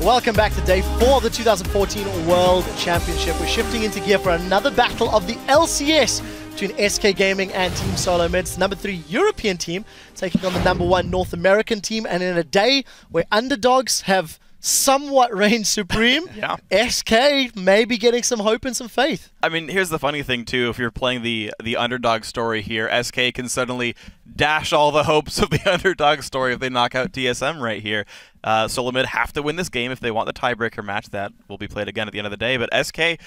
Welcome back to day 4 of the 2014 World Championship. We're shifting into gear for another battle of the LCS between SK Gaming and Team Solo Mid. It's the number 3 European team taking on the number 1 North American team. And in a day where underdogs have somewhat reigned supreme, SK may be getting some hope and some faith. I mean, here's the funny thing, too. If you're playing the underdog story here, SK can suddenly dash all the hopes of the underdog story if they knock out TSM right here. Solo Mid have to win this game if they want the tiebreaker match. That will be played again at the end of the day. But SK,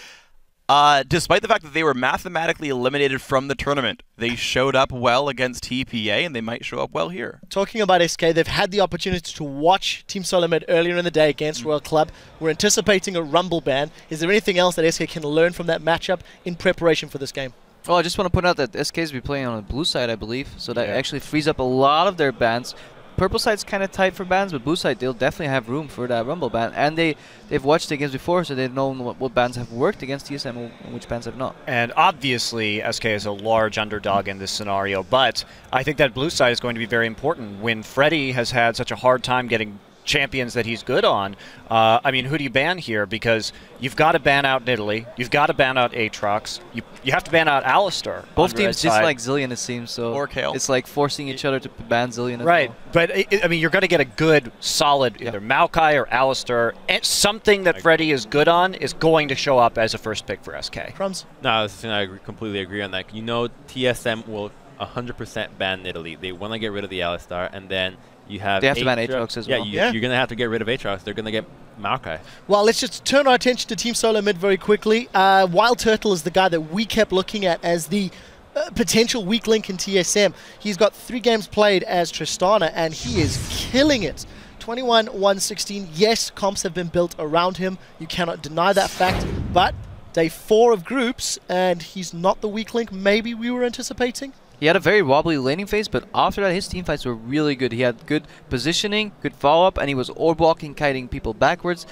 despite the fact that they were mathematically eliminated from the tournament, they showed up well against TPA, and they might show up well here. Talking about SK, they've had the opportunity to watch Team Solo Mid earlier in the day against Royal Club. We're anticipating a Rumble ban. Is there anything else that SK can learn from that matchup in preparation for this game? Well, I just want to point out that SK's be playing on the blue side, I believe, so that actually frees up a lot of their bans. Purple side's kind of tight for bans, but blue side, they'll definitely have room for that Rumble ban. And they've watched the games before, so they've known what bans have worked against TSM and which bans have not. And obviously, SK is a large underdog in this scenario, but I think that blue side is going to be very important. When Freddy has had such a hard time getting champions that he's good on, I mean, who do you ban here? Because you've got to ban out Nidalee, you've got to ban out Aatrox, you have to ban out Alistar. Both teams just like Zilean, it seems, so or Kale. It's like forcing each other to ban Zilean as right, well. But I mean, you're going to get a good, solid either Maokai or Alistar, and something that Freddy is good on is going to show up as a first pick for SK. Crumbs? No, I completely agree on that. You know, TSM will 100% ban Nidalee. They want to get rid of the Alistar, and then you have they have to ban Aatrox as well. You're going to have to get rid of Aatrox. They're going to get Maokai. Well, let's just turn our attention to Team Solo Mid very quickly. Wild Turtle is the guy that we kept looking at as the potential weak link in TSM. He's got 3 games played as Tristana, and he is killing it. 21-1-16. Yes, comps have been built around him. You cannot deny that fact. But day 4 of groups, and he's not the weak link maybe we were anticipating. He had a very wobbly laning phase, but after that, his team fights were really good. He had good positioning, good follow-up, and he was orb walking, kiting people backwards.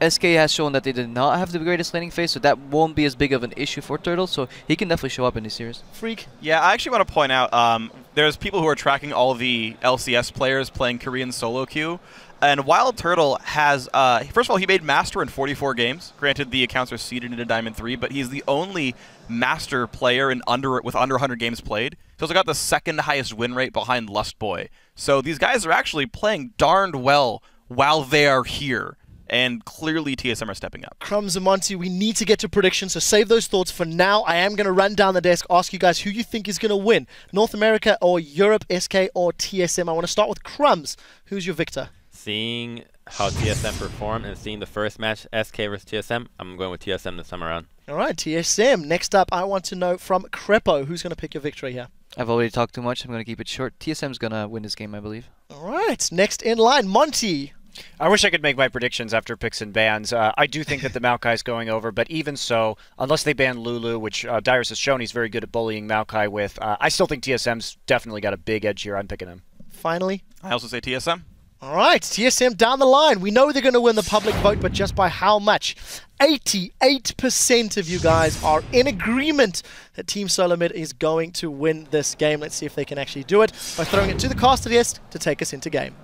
SK has shown that they did not have the greatest laning phase, so that won't be as big of an issue for Turtle, so he can definitely show up in this series. Freak? Yeah, I actually want to point out, there's people who are tracking all of the LCS players playing Korean solo queue. And Wild Turtle has, first of all, he made Master in 44 games. Granted, the accounts are seeded into Diamond 3, but he's the only Master player with under 100 games played. He's also got the 2nd highest win rate behind Lustboy. So these guys are actually playing darned well while they are here. And clearly TSM are stepping up. Crumbs and Monty, we need to get to predictions, so save those thoughts for now. I am going to run down the desk, ask you guys who you think is going to win. North America or Europe, SK or TSM. I want to start with Crumbs. Who's your victor? Seeing how TSM performed and seeing the first match, SK versus TSM, I'm going with TSM this time around. All right, TSM. Next up, I want to know from Crepo, who's going to pick your victory here? I've already talked too much. I'm going to keep it short. TSM's going to win this game, I believe. All right, next in line, Monty. I wish I could make my predictions after picks and bans. I do think that the Maokai is going over, but even so, unless they ban Lulu, which Dyrus has shown he's very good at bullying Maokai with, I still think TSM's definitely got a big edge here. I'm picking him. Finally? I also say TSM. All right, TSM down the line. We know they're going to win the public vote, but just by how much? 88% of you guys are in agreement that Team Solo Mid is going to win this game. Let's see if they can actually do it by throwing it to the caster desk to take us into game.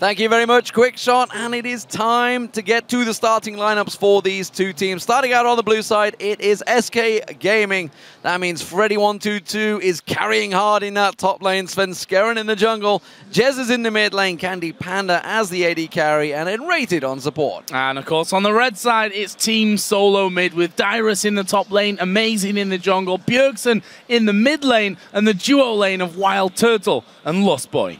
Thank you very much, Quick Shot, and it is time to get to the starting lineups for these two teams. Starting out on the blue side, it is SK Gaming. That means Freddy122 is carrying hard in that top lane, Svenskeren in the jungle, Jez is in the mid lane, Candy Panda as the AD carry, and then Rated on support. And of course, on the red side, it's Team Solo Mid with Dyrus in the top lane, Amazing in the jungle, Bjergsen in the mid lane, and the duo lane of Wild Turtle and Lustboy.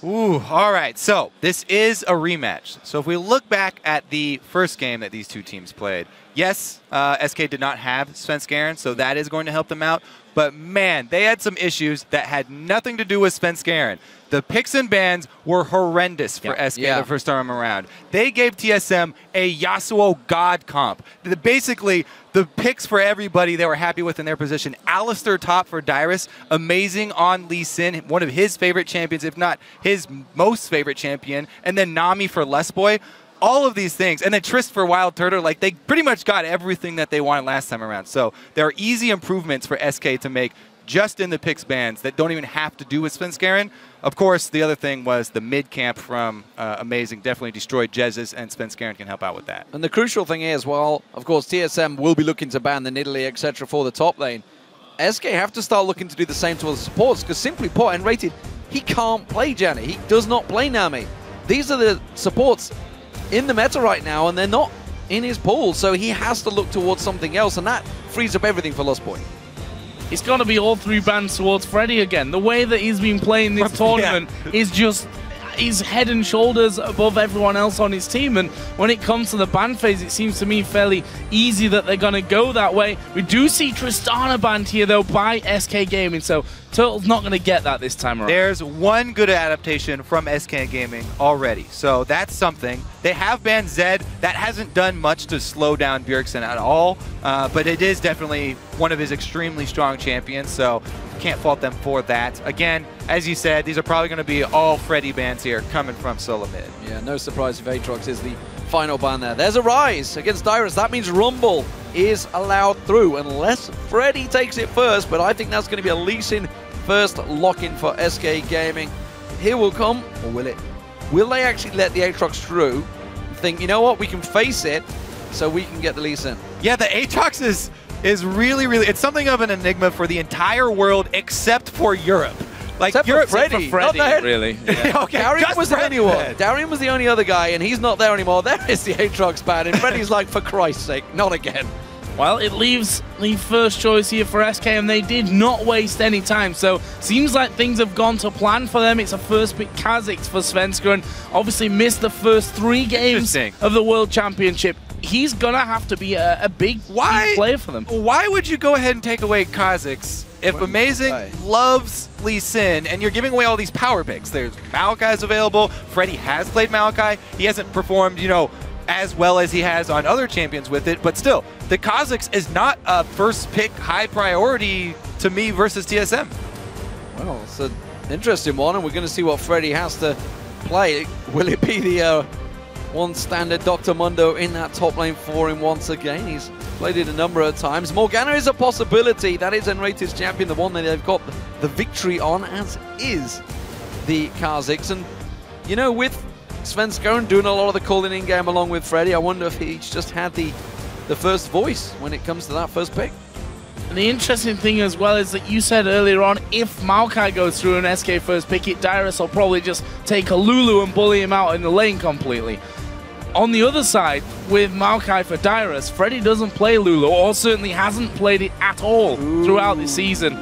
Ooh, all right. So this is a rematch. So if we look back at the first game that these two teams played, yes, SK did not have Svenskeren, so that is going to help them out. But man, they had some issues that had nothing to do with Svenskeren. The picks and bans were horrendous for SK the first time around. They gave TSM a Yasuo God comp. Basically, the picks for everybody they were happy with in their position. Alistar top for Dyrus, amazing on Lee Sin, one of his favorite champions, if not his most favorite champion. And then Nami for Lustboy. All of these things. And then Trist for Wild Turtle, like they pretty much got everything that they wanted last time around. So there are easy improvements for SK to make just in the picks bans that don't even have to do with Svenskeren. Of course, the other thing was the mid camp from Amazing definitely destroyed Jez's, and Svenskeren can help out with that. And the crucial thing is, well, of course, TSM will be looking to ban the Nidalee, etc. for the top lane. SK have to start looking to do the same to other supports, because simply put, and rated, he can't play Janna. He does not play Nami. These are the supports in the meta right now, and they're not in his pool, so he has to look towards something else, and that frees up everything for Lost Boy. It's got to be all 3 bans towards Freddy again. The way that he's been playing this tournament is just, he's head and shoulders above everyone else on his team. And when it comes to the ban phase, it seems to me fairly easy that they're going to go that way. We do see Tristana banned here, though, by SK Gaming. So Turtle's not going to get that this time around. There's one good adaptation from SK Gaming already, so that's something. They have banned Zed. That hasn't done much to slow down Bjergsen at all, but it is definitely one of his extremely strong champions, so can't fault them for that. Again, as you said, these are probably going to be all Freddy bans here coming from solo mid. Yeah, no surprise if Aatrox is the final ban there. There's a Rise against Dyrus. That means Rumble is allowed through unless Freddy takes it first, but I think that's going to be a Lee Sin first lock-in for SK Gaming. Here will come, or will it? Will they actually let the Aatrox through and think, you know what, we can face it so we can get the Lee Sin? Yeah, the Aatrox is really, it's something of an enigma for the entire world except for Europe. Like Except Europe, for Freddy, not that. Really? Yeah. Okay, Darian was the only one. then. Darian was the only other guy, and he's not there anymore. There is the Aatrox ban, and Freddy's like, for Christ's sake, not again. Well, it leaves the first choice here for SK, and they did not waste any time. So, seems like things have gone to plan for them. It's a first pick Kha'Zix for Svenska, and obviously missed the first 3 games of the World Championship. He's going to have to be a big player for them. Why would you go ahead and take away Kha'Zix if Amazing loves Lee Sin and you're giving away all these power picks? There's Maokai's available. Freddy has played Maokai. He hasn't performed, you know, as well as he has on other champions with it, but still, the Kha'Zix is not a first pick high priority to me versus TSM. Well, it's an interesting one, and we're going to see what Freddy has to play. Will it be the one standard Dr. Mundo in that top lane for him once again? He's played it a number of times. Morgana is a possibility. That is Enrate's champion, the one that they've got the victory on, as is the Kha'Zix. And, you know, with Svenskeren doing a lot of the calling in game along with Freddy, I wonder if he's just had the first voice when it comes to that first pick. And the interesting thing as well is that you said earlier on, if Maokai goes through an SK first pick it, Dyrus will probably just take a Lulu and bully him out in the lane completely. On the other side, with Maokai for Dyrus, Freddy doesn't play Lulu, or certainly hasn't played it at all throughout the season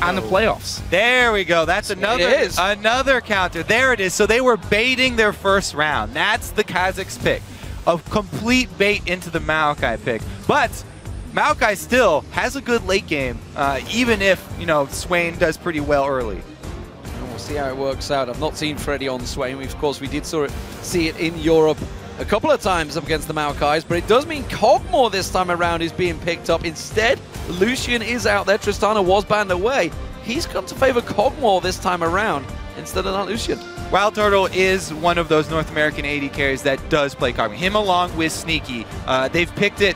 and the playoffs. There we go. That's another counter. There it is. So they were baiting their first round. That's the Kha'Zix pick. A complete bait into the Maokai pick. But Maokai still has a good late game, even if, you know, Swain does pretty well early. And we'll see how it works out. I've not seen Freddy on Swain. Of course, we did see it in Europe a couple of times up against the Maokais, but it does mean Kog'Maw this time around is being picked up. Instead, Lucian is out there. Tristana was banned away. He's come to favor Kog'Maw this time around instead of that Lucian. Wild Turtle is one of those North American AD carries that does play Kog'Maw. Him along with Sneaky. They've picked it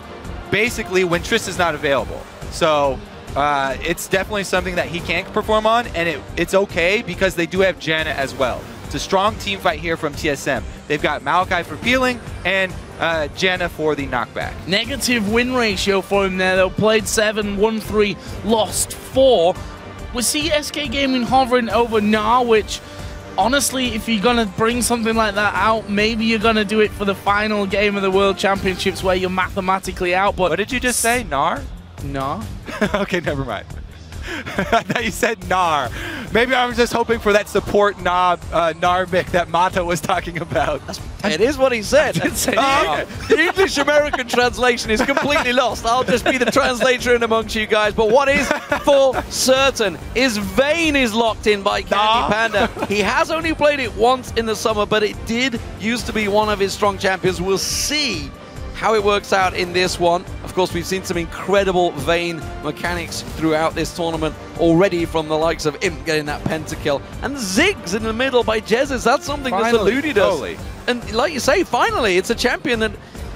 basically when Trist is not available. So it's definitely something that he can perform on, and it's okay because they do have Janna as well. It's a strong team fight here from TSM. They've got Maokai for peeling and Janna for the knockback. Negative win ratio for him there, though. Played 7, won 3, lost 4. We see SK Gaming hovering over Gnar, which, honestly, if you're going to bring something like that out, maybe you're going to do it for the final game of the World Championships where you're mathematically out. But what did you just say, Gnar? Gnar? Okay, never mind. I thought you said Gnar. Maybe I was just hoping for that support Narvik that Mata was talking about. It is what he said. The English-American translation is completely lost. I'll just be the translator in amongst you guys. But what is for certain is Vayne is locked in by Candy Panda. He has only played it once in the summer, but it did used to be one of his strong champions. We'll see how it works out in this one. Of course, we've seen some incredible Vayne mechanics throughout this tournament already, from the likes of Imp getting that pentakill and Ziggs in the middle by Jez's. That's something that's eluded us. And like you say, finally, it's a champion that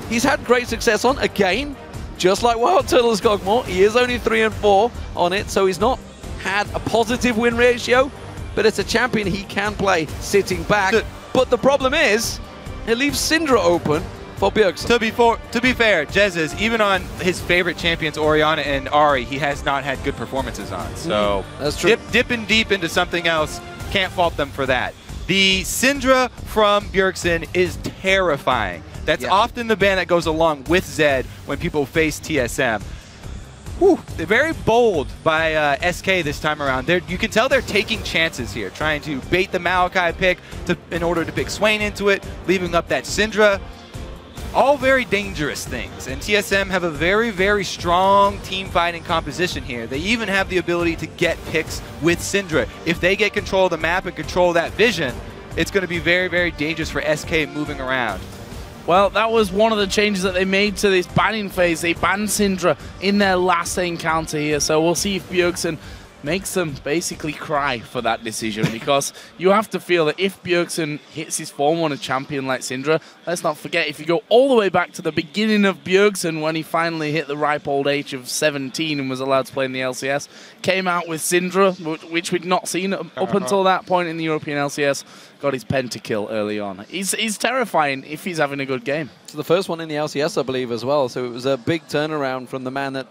he's had great success on. Again, just like Wild Turtle's Kog'Maw, he is only 3 and 4 on it, so he's not had a positive win ratio, but as a champion, he can play sitting back. But the problem is, it leaves Syndra open for Bjergsen. To be fair, Jez's, even on his favorite champions, Orianna and Ahri, he has not had good performances on. So that's true. Dipping deep into something else, can't fault them for that. The Syndra from Bjergsen is terrifying. That's often the ban that goes along with Zed when people face TSM. Whew, they're very bold by SK this time around. You can tell they're taking chances here, trying to bait the Maokai pick in order to pick Swain into it, leaving up that Syndra. All very dangerous things, and TSM have a very, very strong team fighting composition here. They even have the ability to get picks with Syndra. If they get control of the map and control that vision, it's going to be very, very dangerous for SK moving around. Well, that was one of the changes that they made to this banning phase. They banned Syndra in their last encounter here, so we'll see if Bjergsen makes them basically cry for that decision, because you have to feel that if Bjergsen hits his form on a champion like Syndra, let's not forget, if you go all the way back to the beginning of Bjergsen when he finally hit the ripe old age of 17 and was allowed to play in the LCS, came out with Syndra, which we'd not seen up until that point in the European LCS, got his pentakill early on. He's terrifying if he's having a good game. So the first one in the LCS, I believe, as well, so it was a big turnaround from the man that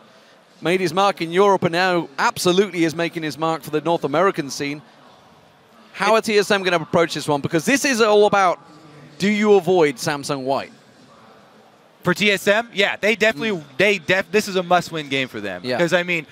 made his mark in Europe and now absolutely is making his mark for the North American scene. How are TSM going to approach this one? Because this is all about, do you avoid Samsung White? For TSM, yeah, they definitely, this is a must-win game for them. Yeah. Because, I mean,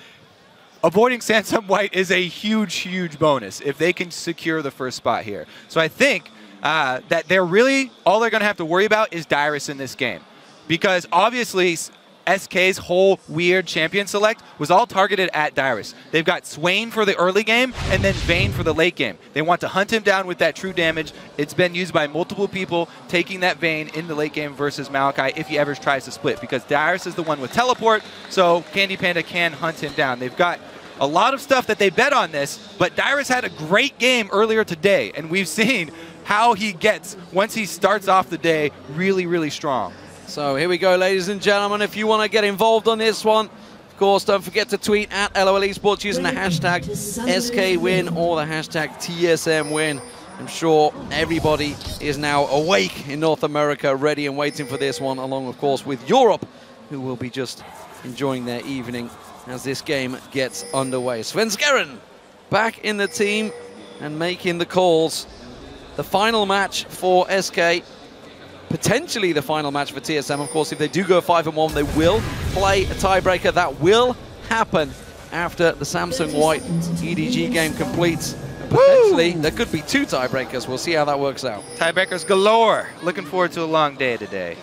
avoiding Samsung White is a huge, huge bonus if they can secure the first spot here. So I think that they're really, all they're going to have to worry about is Dyrus in this game. Because obviously, SK's whole weird champion select was all targeted at Dyrus. They've got Swain for the early game and then Vayne for the late game. They want to hunt him down with that true damage. It's been used by multiple people taking that Vayne in the late game versus Maokai if he ever tries to split, because Dyrus is the one with teleport, so Candy Panda can hunt him down. They've got a lot of stuff that they bet on this, but Dyrus had a great game earlier today, and we've seen how he gets once he starts off the day really, really strong. So here we go, ladies and gentlemen. If you want to get involved on this one, of course, don't forget to tweet at LOL Esports using the hashtag SKWin or the hashtag TSMWin. I'm sure everybody is now awake in North America, ready and waiting for this one, along, of course, with Europe, who will be just enjoying their evening as this game gets underway. Svenskeren back in the team and making the calls. The final match for SK. Potentially the final match for TSM. Of course, if they do go 5-1, they will play a tiebreaker. That will happen after the Samsung White EDG game completes. Potentially, there could be 2 tiebreakers. We'll see how that works out. Tiebreakers galore. Looking forward to a long day today.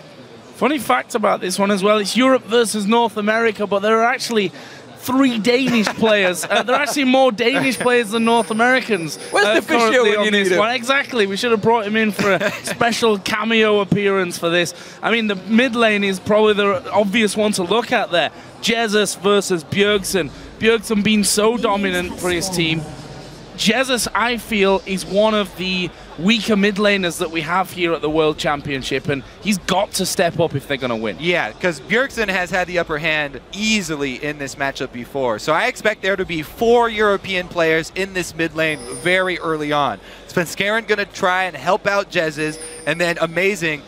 Funny fact about this one as well, it's Europe versus North America, but there are actually 3 Danish players. There are actually more Danish players than North Americans. Where's the official when you need him? Exactly. We should have brought him in for a special cameo appearance for this. I mean, the mid lane is probably the obvious one to look at there. Jesus versus Bjergsen. Bjergsen being so dominant for his team. Jesus, I feel, is one of the weaker mid laners that we have here at the World Championship, and he's got to step up if they're going to win. Yeah, because Bjergsen has had the upper hand easily in this matchup before. So I expect there to be 4 European players in this mid lane very early on. Svenskeren going to try and help out Jez's, and then amazing.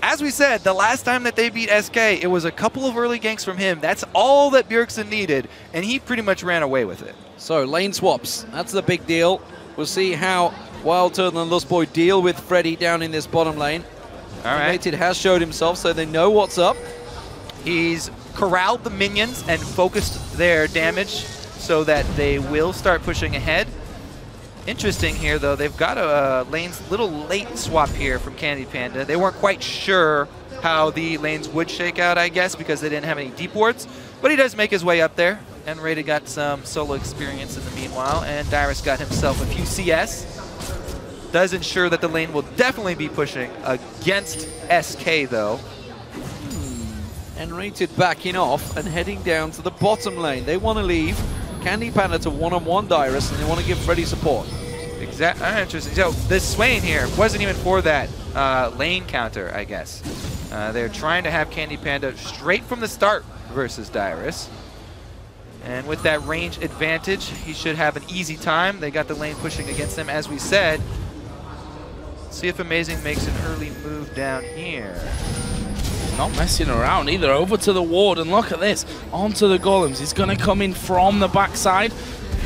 As we said, the last time that they beat SK, it was a couple of early ganks from him. That's all that Bjergsen needed, and he pretty much ran away with it. So, lane swaps. That's the big deal. We'll see how Wild Turtle and Lustboy deal with Freddy down in this bottom lane. All right. United has showed himself, so they know what's up. He's corralled the minions and focused their damage so that they will start pushing ahead. Interesting here, though, they've got a little late swap here from Candy Panda. They weren't quite sure how the lanes would shake out, I guess, because they didn't have any deep wards. But he does make his way up there. And Rada got some solo experience in the meanwhile. And Dyrus got himself a few CS. Does ensure that the lane will definitely be pushing against SK, though. And Rated backing off and heading down to the bottom lane. They want to leave Candy Panda to one-on-one Dyrus, and they want to give Freddy support. Exactly. Interesting. So this Swain here wasn't even for that lane counter, I guess. They're trying to have Candy Panda straight from the start versus Dyrus. And with that range advantage, he should have an easy time. They got the lane pushing against them, as we said. See if Amazing makes an early move down here. Not messing around either. Over to the ward, and look at this. Onto the golems. He's going to come in from the backside.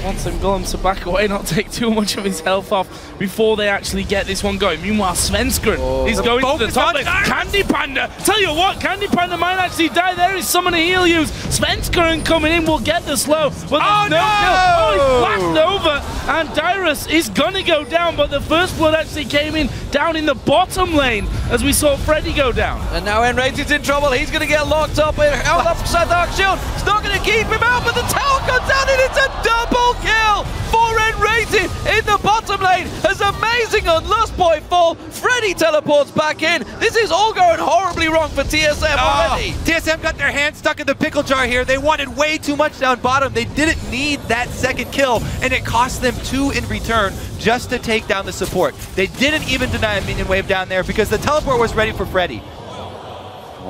Wants them golems to back away, not take too much of his health off before they actually get this one going. Meanwhile, Svenskeren is going to the top lane. Candy Panda, tell you what, Candy Panda might actually die. There is someone to heal use. Svenskeren coming in will get the slow, but there's no kill. Oh, he's flashed over, and Dyrus is going to go down, but the first blood actually came in down in the bottom lane as we saw Freddy go down. And now Enrated's in trouble. He's going to get locked up. Held up Dark Shield. It's not going to keep him out, but the tower comes down, and it's a double kill for Enrated in the bottom lane as Amazing on Lust Boy fall. Freddy teleports back in. This is all going horribly wrong for TSM already. TSM got their hands stuck in the pickle jar here. They wanted way too much down bottom. They didn't need that second kill, and it cost them 2 in return just to take down the support. They didn't even deny a minion wave down there because the teleport was ready for Freddy.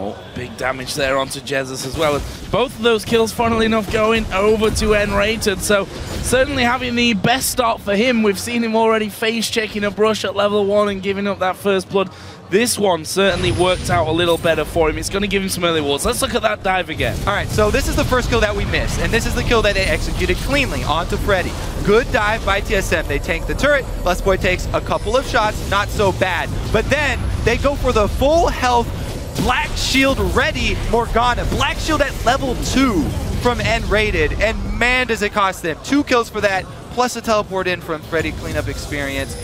Oh, big damage there onto Jesus as well. Both of those kills, funnily enough, going over to Enrated. So certainly having the best start for him. We've seen him already face checking a brush at level 1 and giving up that first blood. This one certainly worked out a little better for him. It's going to give him some early wards. Let's look at that dive again. All right, so this is the first kill that we missed, and this is the kill that they executed cleanly onto Freddy. Good dive by TSM. They tank the turret. Lust Boy takes a couple of shots, not so bad. But then they go for the full health Black Shield ready Morgana. Black Shield at level 2 from N-Rated, and man does it cost them. 2 kills for that, plus a teleport in from Freddy cleanup experience.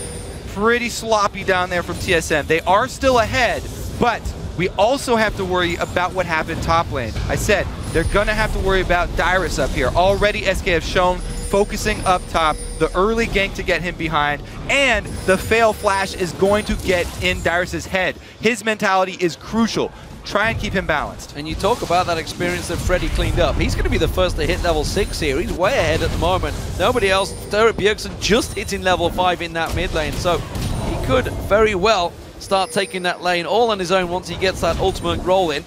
Pretty sloppy down there from TSM. They are still ahead, but we also have to worry about what happened top lane. I said, they're gonna have to worry about Dyrus up here. Already SK have shown focusing up top, the early gank to get him behind, and the fail flash is going to get in Dyrus's head. His mentality is crucial. Try and keep him balanced. And you talk about that experience that Freddy cleaned up. He's going to be the first to hit level 6 here. He's way ahead at the moment. Nobody else. Derek Bjergsen just hitting level 5 in that mid lane. So he could very well start taking that lane all on his own once he gets that ultimate roll in.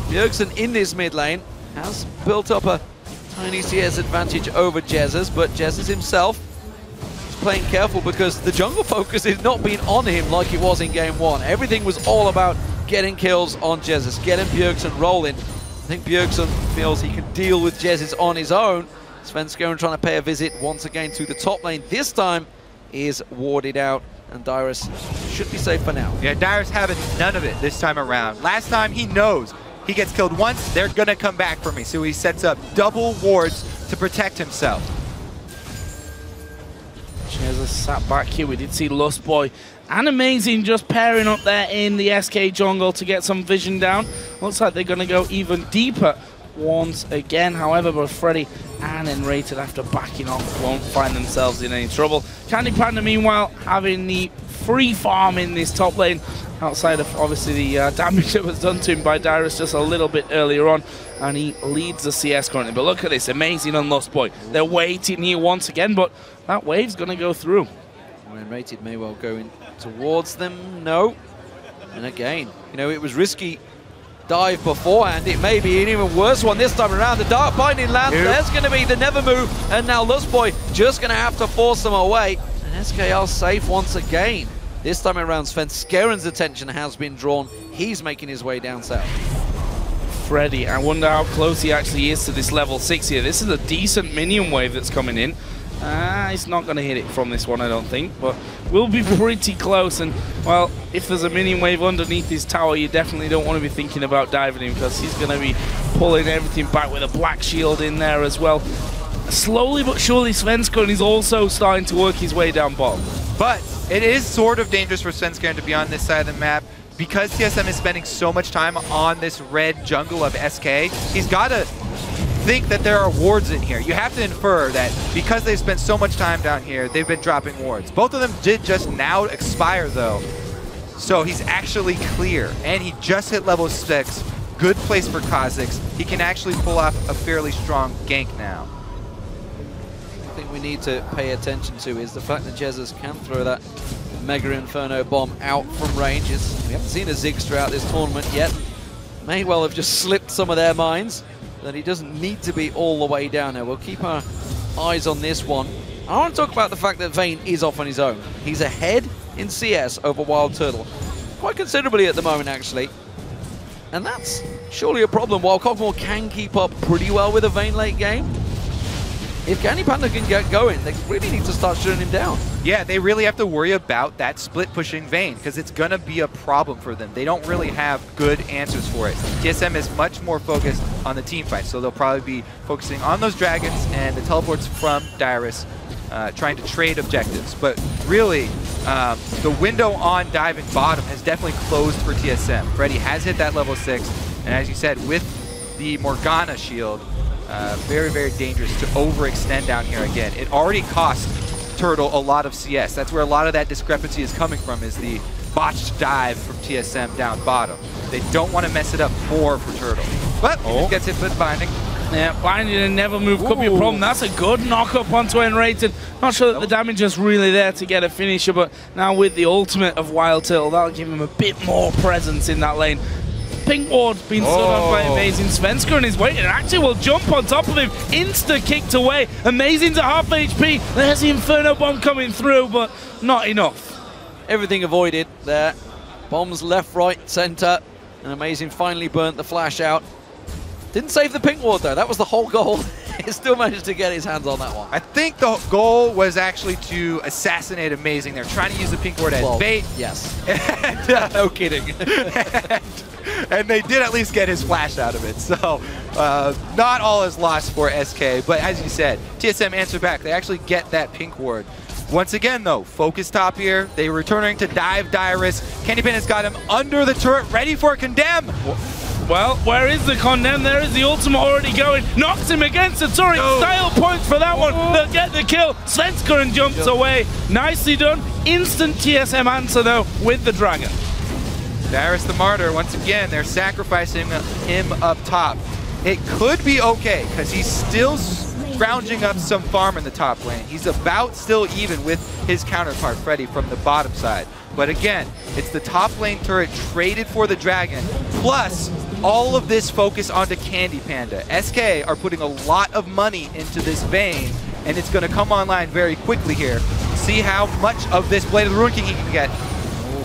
Bjergsen in this mid lane has built up a tiny CS advantage over Jesus, but Jesus himself is playing careful because the jungle focus has not been on him like it was in game 1. Everything was all about getting kills on Jesus, getting Bjergsen rolling. I think Bjergsen feels he can deal with Jesus on his own. Svenskeren trying to pay a visit once again to the top lane. This time is warded out, and Dyrus should be safe for now. Yeah, Dyrus having none of it this time around. Last time he knows he gets killed once, they're gonna come back for me. So he sets up double wards to protect himself. Jesus sat back here. We did see Lust Boy and Amazing just pairing up there in the SK jungle to get some vision down. Looks like they're going to go even deeper once again. However, both Freddy and Enrated, after backing off, won't find themselves in any trouble. Candy Panda, meanwhile, having the free farm in this top lane, outside of obviously the damage that was done to him by Dyrus just a little bit earlier on, and he leads the CS currently. But look at this, Amazing and Lust Boy. They're waiting here once again, but that wave's going to go through. Enrated may well go in towards them. No. And again, you know, it was risky dive beforehand. It may be an even worse one this time around. The Dark Binding lands. There's going to be the never move, and now Lust Boy just going to have to force them away. And SK are safe once again. This time around, Svenskeren's attention has been drawn. He's making his way down south. Freddy, I wonder how close he actually is to this level 6 here. This is a decent minion wave that's coming in. He's not going to hit it from this one, I don't think, but we'll be pretty close. And, well, if there's a minion wave underneath his tower, you definitely don't want to be thinking about diving him, because he's going to be pulling everything back with a Black Shield in there as well. Slowly but surely, Svenskeren is also starting to work his way down bottom. But it is sort of dangerous for Svenskeren to be on this side of the map. Because TSM is spending so much time on this red jungle of SK, he's got to think that there are wards in here. You have to infer that because they've spent so much time down here, they've been dropping wards. Both of them did just now expire, though. So he's actually clear. And he just hit level 6. Good place for Kha'Zix. He can actually pull off a fairly strong gank now. I think we need to pay attention to is the fact that Jesus can throw that Mega Inferno bomb out from range. We haven't seen a Ziggs throughout this tournament yet. May well have just slipped some of their minds. that he doesn't need to be all the way down there. We'll keep our eyes on this one. I want to talk about the fact that Vayne is off on his own. He's ahead in CS over Wild Turtle. Quite considerably at the moment, actually. And that's surely a problem. While Cogmore can keep up pretty well with a Vayne late game, if Candy Panda can get going, they really need to start shutting him down. Yeah, they really have to worry about that split pushing Vayne because it's going to be a problem for them. They don't really have good answers for it. TSM is much more focused on the team fight, so they'll probably be focusing on those dragons and the teleports from Dyrus, trying to trade objectives. But really, the window on diving bottom has definitely closed for TSM. Freddy has hit that level 6, and as you said, with the Morgana shield, very, very dangerous to overextend down here again. It already cost Turtle a lot of CS. That's where a lot of that discrepancy is coming from, is the botched dive from TSM down bottom. They don't want to mess it up more for Turtle. But he just gets hit with Binding. Yeah, Binding and never move could be a problem. That's a good knock-up onto Enrated. Not sure that the damage is really there to get a finisher, but now with the ultimate of Wild Turtle, that'll give him a bit more presence in that lane. Pink Ward being stood on by Amazing. Svenskeren is waiting and actually will jump on top of him. Insta-kicked away. Amazing's at half HP. There's the Inferno Bomb coming through, but not enough. Everything avoided there. Bombs left, right, center. And Amazing finally burnt the flash out. Didn't save the Pink Ward though. That was the whole goal. He still managed to get his hands on that one. I think the goal was actually to assassinate Amazing. They're trying to use the Pink Ward as bait. Yes. And, no kidding. and they did at least get his flash out of it. So not all is lost for SK. But as you said, TSM answered back. They actually get that Pink Ward. Once again, though, focus top here. They're returning to dive Dyrus. Candy Pin has got him under the turret, ready for a condemn. Well, where is the condemn? There is the ultimate already going. Knocks him against the turret. Style points for that one. They'll get the kill. Svenskeren jumps away. Nicely done. Instant TSM answer, though, with the Dragon. Dyrus the Martyr, once again, they're sacrificing him up top. It could be okay, because he's still scrounging up some farm in the top lane. He's about still even with his counterpart, Freddy, from the bottom side. But again, it's the top lane turret traded for the Dragon, plus all of this focus onto Candy Panda. SK are putting a lot of money into this Vayne, and it's going to come online very quickly here. See how much of this Blade of the Ruin King he can get.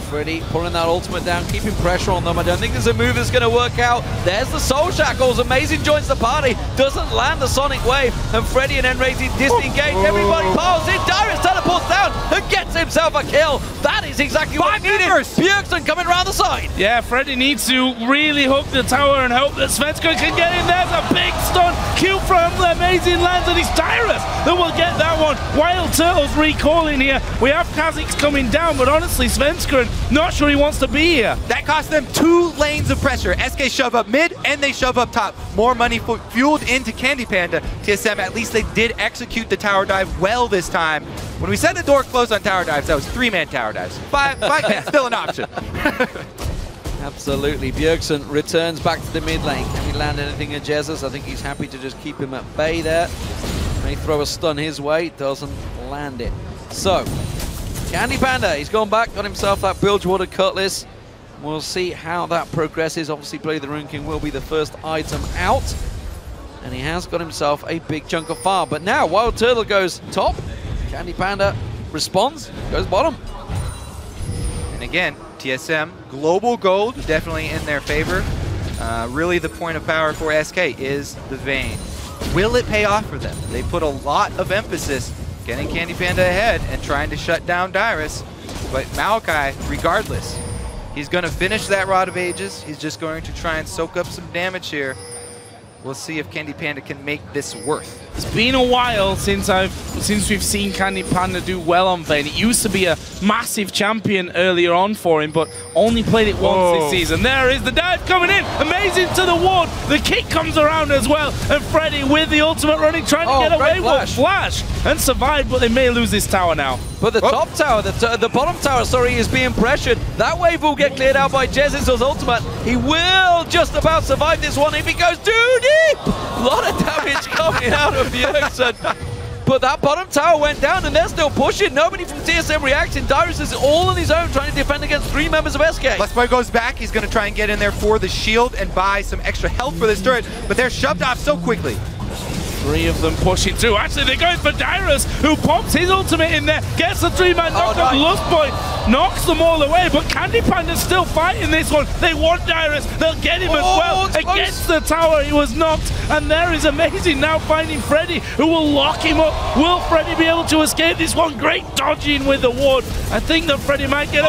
Freddy pulling that ultimate down, keeping pressure on them. I don't think there's a move that's going to work out. There's the Soul Shackles. Amazing joins the party, doesn't land the Sonic Wave, and Freddy and Enrazy disengage. Everybody piles in. Dyrus teleports down and gets himself a kill. That is exactly what he needed. Bjergsen coming around the side. Yeah, Freddy needs to really hook the tower and hope that Svenskeren can get in. There's a big stun. Q from the Amazing lands, and it's Dyrus that will get that one. Wild Turtles recalling here. We have Kha'Zix coming down, but honestly, Svenskeren not sure he wants to be here. That cost them 2 lanes of pressure. SK shove up mid and they shove up top. More money fueled into Candy Panda. TSM, at least they did execute the tower dive well this time. When we said the door closed on tower dives, that was 3-man tower dives. 5-man still an option. Absolutely. Bjergsen returns back to the mid lane. Can he land anything at Jesus? I think he's happy to just keep him at bay there. May throw a stun his way, doesn't land it. So, Candy Panda, he's gone back, got himself that Bilgewater Cutlass. We'll see how that progresses. Obviously, Blade of the Ruin King will be the first item out. And he has got himself a big chunk of farm. But now, Wild Turtle goes top. Candy Panda responds, goes bottom. And again, TSM, global gold, definitely in their favor. Really the point of power for SK is the Vayne. Will it pay off for them? They put a lot of emphasis getting Candy Panda ahead and trying to shut down Dyrus. But Maokai, regardless, he's going to finish that Rod of Ages. He's just going to try and soak up some damage here. We'll see if Candy Panda can make this worth. It's been a while since we've seen Candy Panda do well on Vayne. It used to be a massive champion earlier on for him, but only played it once this season. There is the dive coming in. Amazing to the ward. The kick comes around as well. And Freddy with the ultimate running, trying to get away with Flash and survive, but they may lose this tower now. But the top tower, the bottom tower, sorry, is being pressured. That wave will get cleared out by Jesus' ultimate. He will just about survive this one if he goes too deep. A lot of damage coming out of Bjergsen. But that bottom tower went down, and they're still pushing. Nobody from TSM reacting. Dyrus is all on his own, trying to defend against 3 members of SK. Lustboy goes back. He's going to try and get in there for the shield and buy some extra health for this turret, but they're shoved off so quickly. 3 of them pushing through. Actually, they're going for Dyrus, who pops his ultimate in there, gets the 3-man knock on Lustboy, knocks them all away, but Candy Panda's still fighting this one. They want Dyrus, they'll get him as well. Against the tower, he was knocked, and there is Amazing now finding Freddy, who will lock him up. Will Freddy be able to escape this one? Great dodging with the ward. I think that Freddy might get a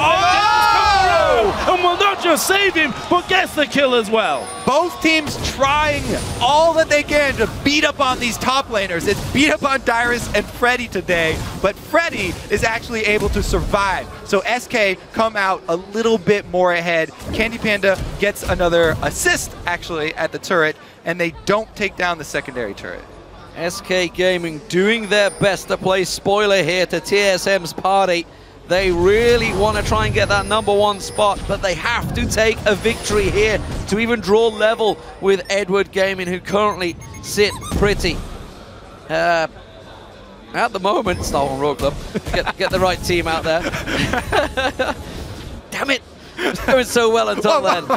and will not just save him, but gets the kill as well. Both teams trying all that they can to beat up on these top laners. It's beat up on Dyrus and Freddy today, but Freddy is actually able to survive. So SK come out a little bit more ahead. Candy Panda gets another assist, actually, at the turret, and they don't take down the secondary turret. SK Gaming doing their best to play spoiler here to TSM's party. They really want to try and get that #1 spot, but they have to take a victory here to even draw level with Edward Gaming, who currently sit pretty. At the moment, Star-One Road Club, get the right team out there. Damn it! It was going so well until then.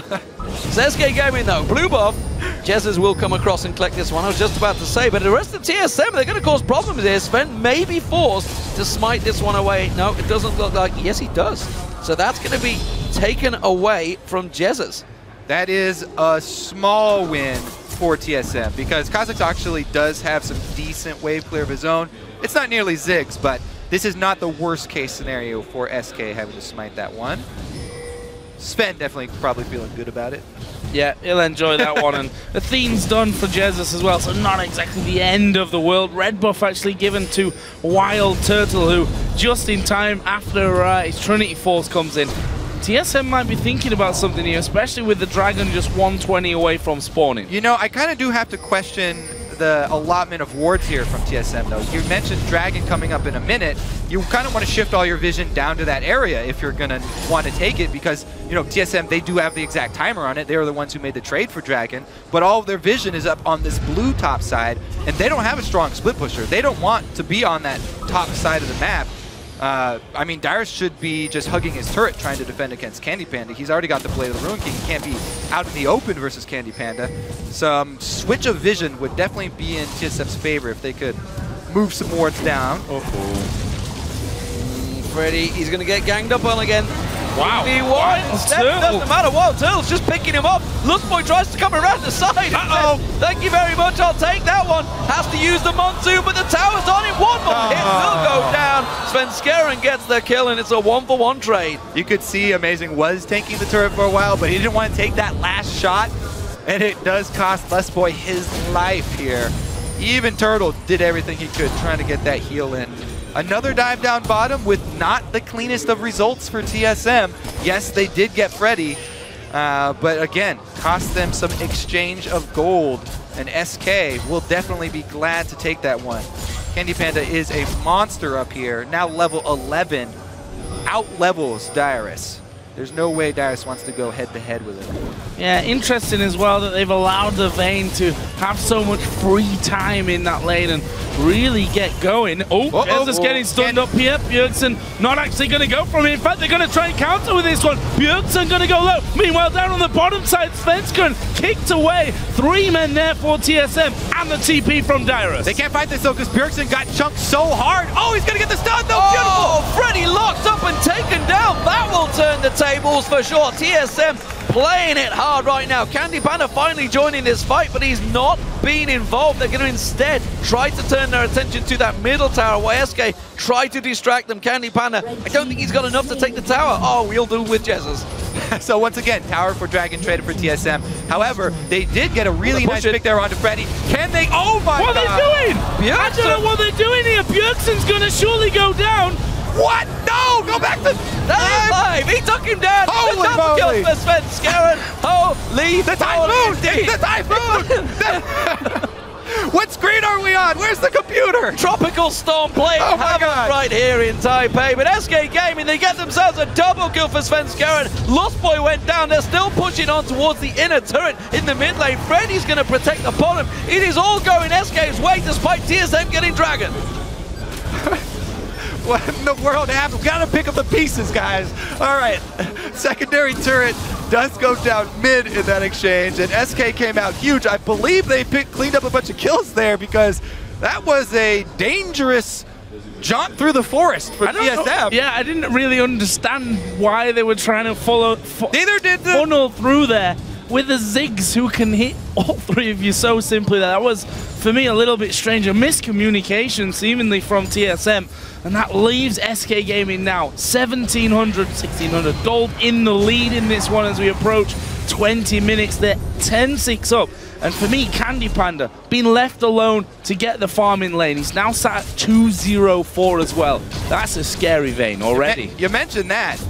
So SK Gaming though, blue buff. Jesus will come across and collect this one. I was just about to say, but the rest of TSM, they're going to cause problems here. Sven may be forced to smite this one away. No, it doesn't look like. Yes, he does. So that's going to be taken away from Jesus. That is a small win for TSM because Kha'Zix actually does have some decent wave clear of his own. It's not nearly Ziggs, but this is not the worst case scenario for SK having to smite that one. Sven definitely probably feeling good about it. Yeah, he'll enjoy that one. And the theme's done for Jesus as well, so not exactly the end of the world. Red buff actually given to Wild Turtle, who just in time after his Trinity Force comes in. TSM might be thinking about something here, especially with the Dragon just 120 away from spawning. You know, I kind of do have to question the allotment of wards here from TSM, though. You mentioned Dragon coming up in a minute. You kind of want to shift all your vision down to that area if you're going to want to take it because, you know, TSM, they do have the exact timer on it. They were the ones who made the trade for Dragon, but all of their vision is up on this blue top side, and they don't have a strong split pusher. They don't want to be on that top side of the map. I mean, Dyrus should be just hugging his turret trying to defend against Candy Panda. He's already got the Blade of the Ruin King. He can't be out in the open versus Candy Panda. Some switch of vision would definitely be in TSM's favor if they could move some wards down. Freddy, he's going to get ganged up on again. Wow. Doesn't matter. Wild Turtle's just picking him up. Lustboy tries to come around the side. Uh-oh. Thank you very much. I'll take that one. Has to use the Monsoon, but the tower's on him. One more hit will go down. Svenskeren gets the kill, and it's a 1-for-1 trade. You could see Amazing was tanking the turret for a while, but he didn't want to take that last shot, and it does cost Lustboy his life here. Even Turtle did everything he could trying to get that heal in. Another dive down bottom with not the cleanest of results for TSM. Yes, they did get Freddy, but again, cost them some exchange of gold. And SK will definitely be glad to take that one. Candy Panda is a monster up here, now level 11, out-levels Dyrus. There's no way Dyrus wants to go head-to-head with him. Yeah, interesting as well that they've allowed the Vayne to have so much free time in that lane and really get going. Oh, Jesus getting stunned up here. Bjergsen not actually going to go from it. In fact, they're going to try and counter with this one. Bjergsen going to go low. Meanwhile, down on the bottom side, Svenskeren kicked away. 3 men there for TSM and the TP from Dyrus. They can't fight this though because Bjergsen got chunked so hard. Oh, he's going to get the stun though. Oh, Freddy locked up and taken down. That will turn the tables for sure. TSM playing it hard right now. Candy Panda finally joining this fight, but he's not being involved. They're going to instead try to turn their attention to that middle tower where SK try to distract them. Candy Panda, I don't think he's got enough to take the tower. Oh, we'll do with Jesus. So once again, tower for Dragon traded for TSM. However, they did get a really nice pick there onto Freddy. Can they? Oh my God! What are they doing? I don't know what they're doing here. Bjergsen's going to surely go down. What? No! Go back to... That is live! He took him down! Holy the double kill for Svenskeren! Holy... The typhoon! The typhoon! What screen are we on? Where's the computer? Tropical Storm playing havoc right here in Taipei. But SK Gaming, they get themselves a double kill for Svenskeren. Lustboy went down. They're still pushing on towards the inner turret in the mid lane. Freddy's going to protect the bottom. It is all going SK's way despite TSM getting Dragon. What in the world happened? We gotta pick up the pieces, guys. All right, secondary turret does go down mid in that exchange, and SK came out huge. I believe they cleaned up a bunch of kills there because that was a dangerous jaunt through the forest for TSM. Yeah, I didn't really understand why they were trying to Neither did funnel through there with the Ziggs who can hit all three of you so simply. That was, for me, a little bit strange. A miscommunication, seemingly, from TSM. And that leaves SK Gaming now 1,700, 1,600 gold in the lead in this one as we approach 20 minutes. They're 10-6 up. And for me, Candy Panda being left alone to get the farming lane. He's now sat at 2-0-4 as well. That's a scary Vayne already. You mentioned that.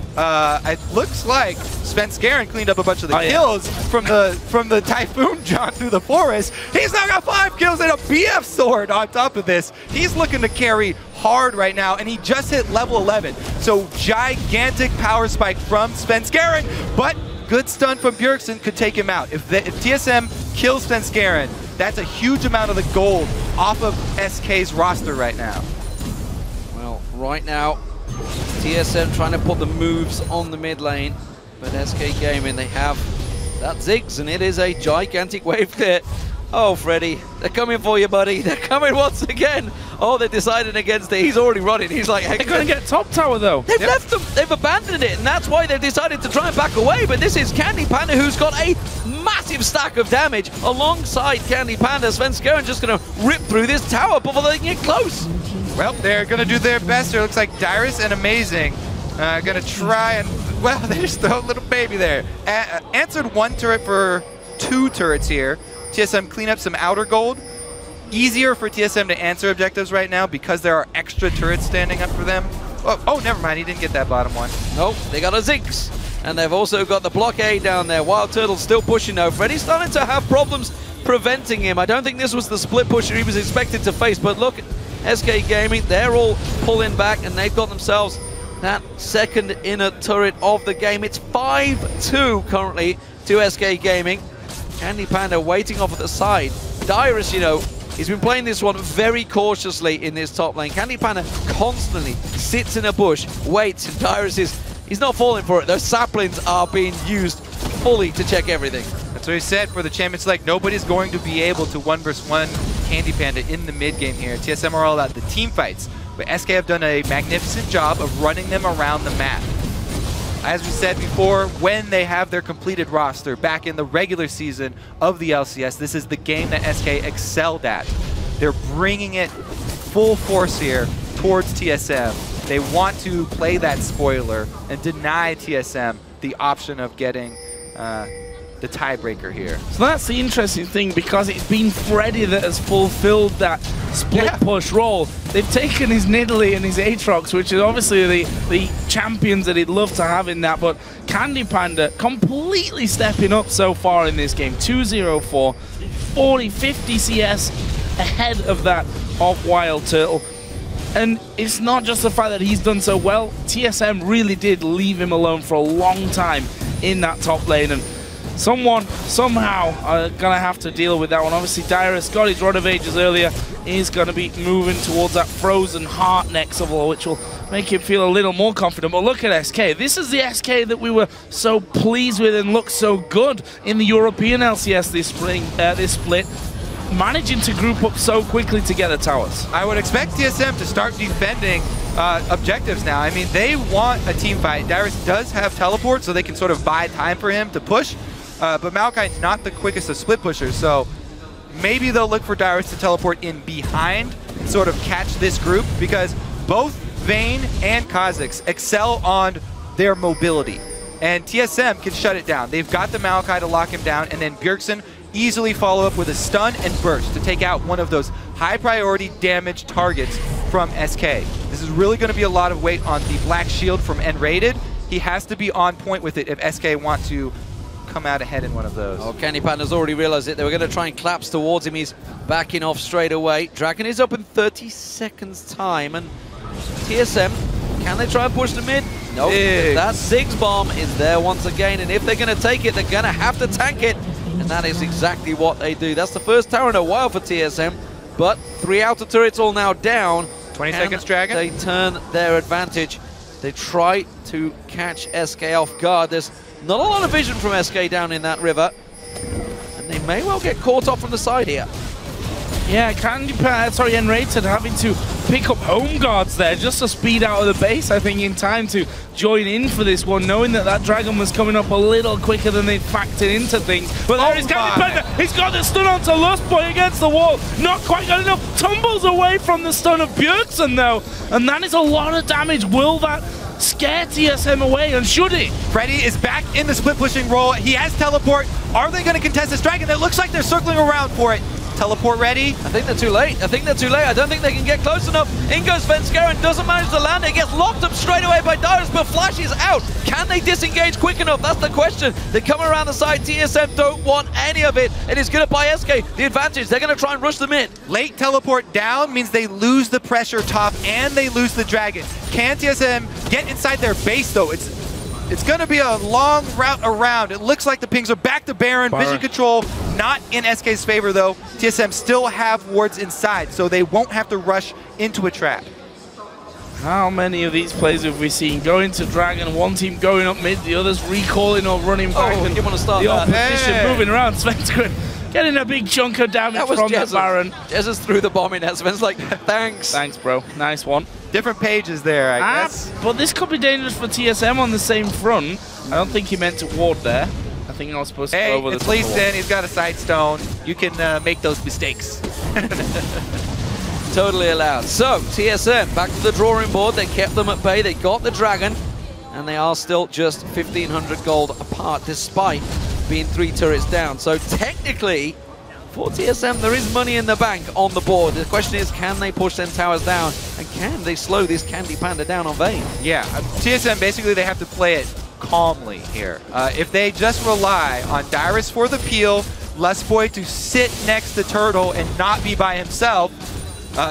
It looks like Svenskeren cleaned up a bunch of the kills from the Typhoon jaunt through the forest. He's now got 5 kills and a BF sword on top of this. He's looking to carry hard right now, and he just hit level 11. So gigantic power spike from Svenskeren, but good stun from Bjergsen could take him out. If TSM kills Svenskeren, that's a huge amount of the gold off of SK's roster right now. Well, right now, TSM trying to put the moves on the mid lane, but SK Gaming, they have that Ziggs, and it is a gigantic wave clear. Oh, Freddy, they're coming for you, buddy. They're coming once again. Oh, they decided against it. He's already running. He's like, they're going to get top tower, though. They've left them. They've abandoned it, and that's why they've decided to try and back away. But this is Candy Panda, who's got a massive stack of damage alongside Candy Panda. Svenskeren just going to rip through this tower before they can get close. Well, they're going to do their best. It looks like Dyrus and Amazing going to try and, well, they just throw a little baby there. Answered 1 turret for 2 turrets here. TSM clean up some outer gold. Easier for TSM to answer objectives right now because there are extra turrets standing up for them. Oh, never mind. He didn't get that bottom one. Nope, they got a Ziggs. And they've also got the blockade down there. Wild Turtle's still pushing though. Freddy's starting to have problems preventing him. I don't think this was the split pusher he was expected to face. But look, SK Gaming, they're all pulling back and they've got themselves that second inner turret of the game. It's 5-2 currently to SK Gaming. Candy Panda waiting off at the side. Dyrus, you know, he's been playing this one very cautiously in this top lane. Candy Panda constantly sits in a bush, waits, and Dyrus he's not falling for it. Those saplings are being used fully to check everything. That's what he said for the champions. Like, nobody's going to be able to 1v1 Candy Panda in the mid game here. TSM are all about the team fights, but SK have done a magnificent job of running them around the map. As we said before, when they have their completed roster back in the regular season of the LCS, this is the game that SK excelled at. They're bringing it full force here towards TSM. They want to play that spoiler and deny TSM the option of getting the tiebreaker here. So that's the interesting thing, because it's been Freddy that has fulfilled that split push role. They've taken his Nidalee and his Aatrox, which is obviously the champions that he'd love to have in that, but Candy Panda completely stepping up so far in this game. 2-0-4, 40-50 CS ahead of that of Wild Turtle. And it's not just the fact that he's done so well. TSM really did leave him alone for a long time in that top lane, and someone, somehow, are going to have to deal with that one. Obviously, Dyrus got his Rod of Ages earlier. He's going to be moving towards that Frozen Heart next of all, which will make him feel a little more confident. But look at SK. This is the SK that we were so pleased with and looked so good in the European LCS this spring, this split, managing to group up so quickly to get the towers. I would expect TSM to start defending objectives now. I mean, they want a team fight. Dyrus does have teleport, so they can sort of buy time for him to push. But Maokai's not the quickest of split pushers, so maybe they'll look for Dyrus to teleport in behind and sort of catch this group, because both Vayne and Kha'Zix excel on their mobility, and TSM can shut it down. They've got the Maokai to lock him down, and then Bjergsen easily follow up with a stun and burst to take out one of those high priority damage targets from SK. This is really going to be a lot of weight on the Black Shield from N-Rated. He has to be on point with it if SK want to come out ahead in one of those. Oh, Candy Panda's already realized it. They were going to try and collapse towards him. He's backing off straight away. Dragon is up in 30 seconds time, and TSM, can they try and push the mid? Nope. That Ziggs bomb is there once again, and if they're going to take it, they're going to have to tank it, and that is exactly what they do. That's the first tower in a while for TSM, but 3 outer turrets all now down. 20 seconds, Dragon. They turn their advantage. They try to catch SK off guard. There's not a lot of vision from SK down in that river. And they may well get caught off from the side here. Yeah, Enrated having to pick up home guards there just to speed out of the base, I think, in time to join in for this one, knowing that that Dragon was coming up a little quicker than they'd factored into things. But there is Candy Panda. He's got the stun onto Lustboy against the wall. Not quite got enough. Tumbles away from the stun of Bjergsen, though. And that is a lot of damage. Will that scare TSM away, and should it? Freddy is back in the split pushing role. He has teleport. Are they going to contest this Dragon? It looks like they're circling around for it. Teleport ready. I think they're too late. I don't think they can get close enough. In goes Svenskeren, doesn't manage to land it. Gets locked up straight away by Darius, but Flash is out. Can they disengage quick enough? That's the question. They come around the side. TSM don't want any of it. It is going to buy SK the advantage. They're going to try and rush them in. Late teleport down means they lose the pressure top and they lose the Dragon. Can TSM get inside their base, though? It's going to be a long route around. It looks like the pings are back to Baron. Vision control not in SK's favor, though. TSM still have wards inside, so they won't have to rush into a trap. How many of these plays have we seen? Going to Dragon, one team going up mid, the others recalling or running back. Oh, you want to start the that. opposition moving around. Svenskeren getting a big chunk of damage from the Baron. Jesus threw the bomb in. Sven's like, thanks. Thanks, bro. Nice one. Different pages there, I guess. But this could be dangerous for TSM on the same front. I don't think he meant to ward there. I think I was supposed to go over the it's Lee Sin. He's got a side stone. You can make those mistakes. Totally allowed. So, TSM back to the drawing board. They kept them at bay. They got the Dragon. And they are still just 1,500 gold apart, despite being 3 turrets down. So, technically, for TSM, there is money in the bank on the board. The question is, can they push them towers down? And can they slow this Candy Panda down on Vayne? Yeah, TSM, basically, they have to play it calmly here. If they just rely on Dyrus for the peel, Lustboy to sit next to Turtle and not be by himself,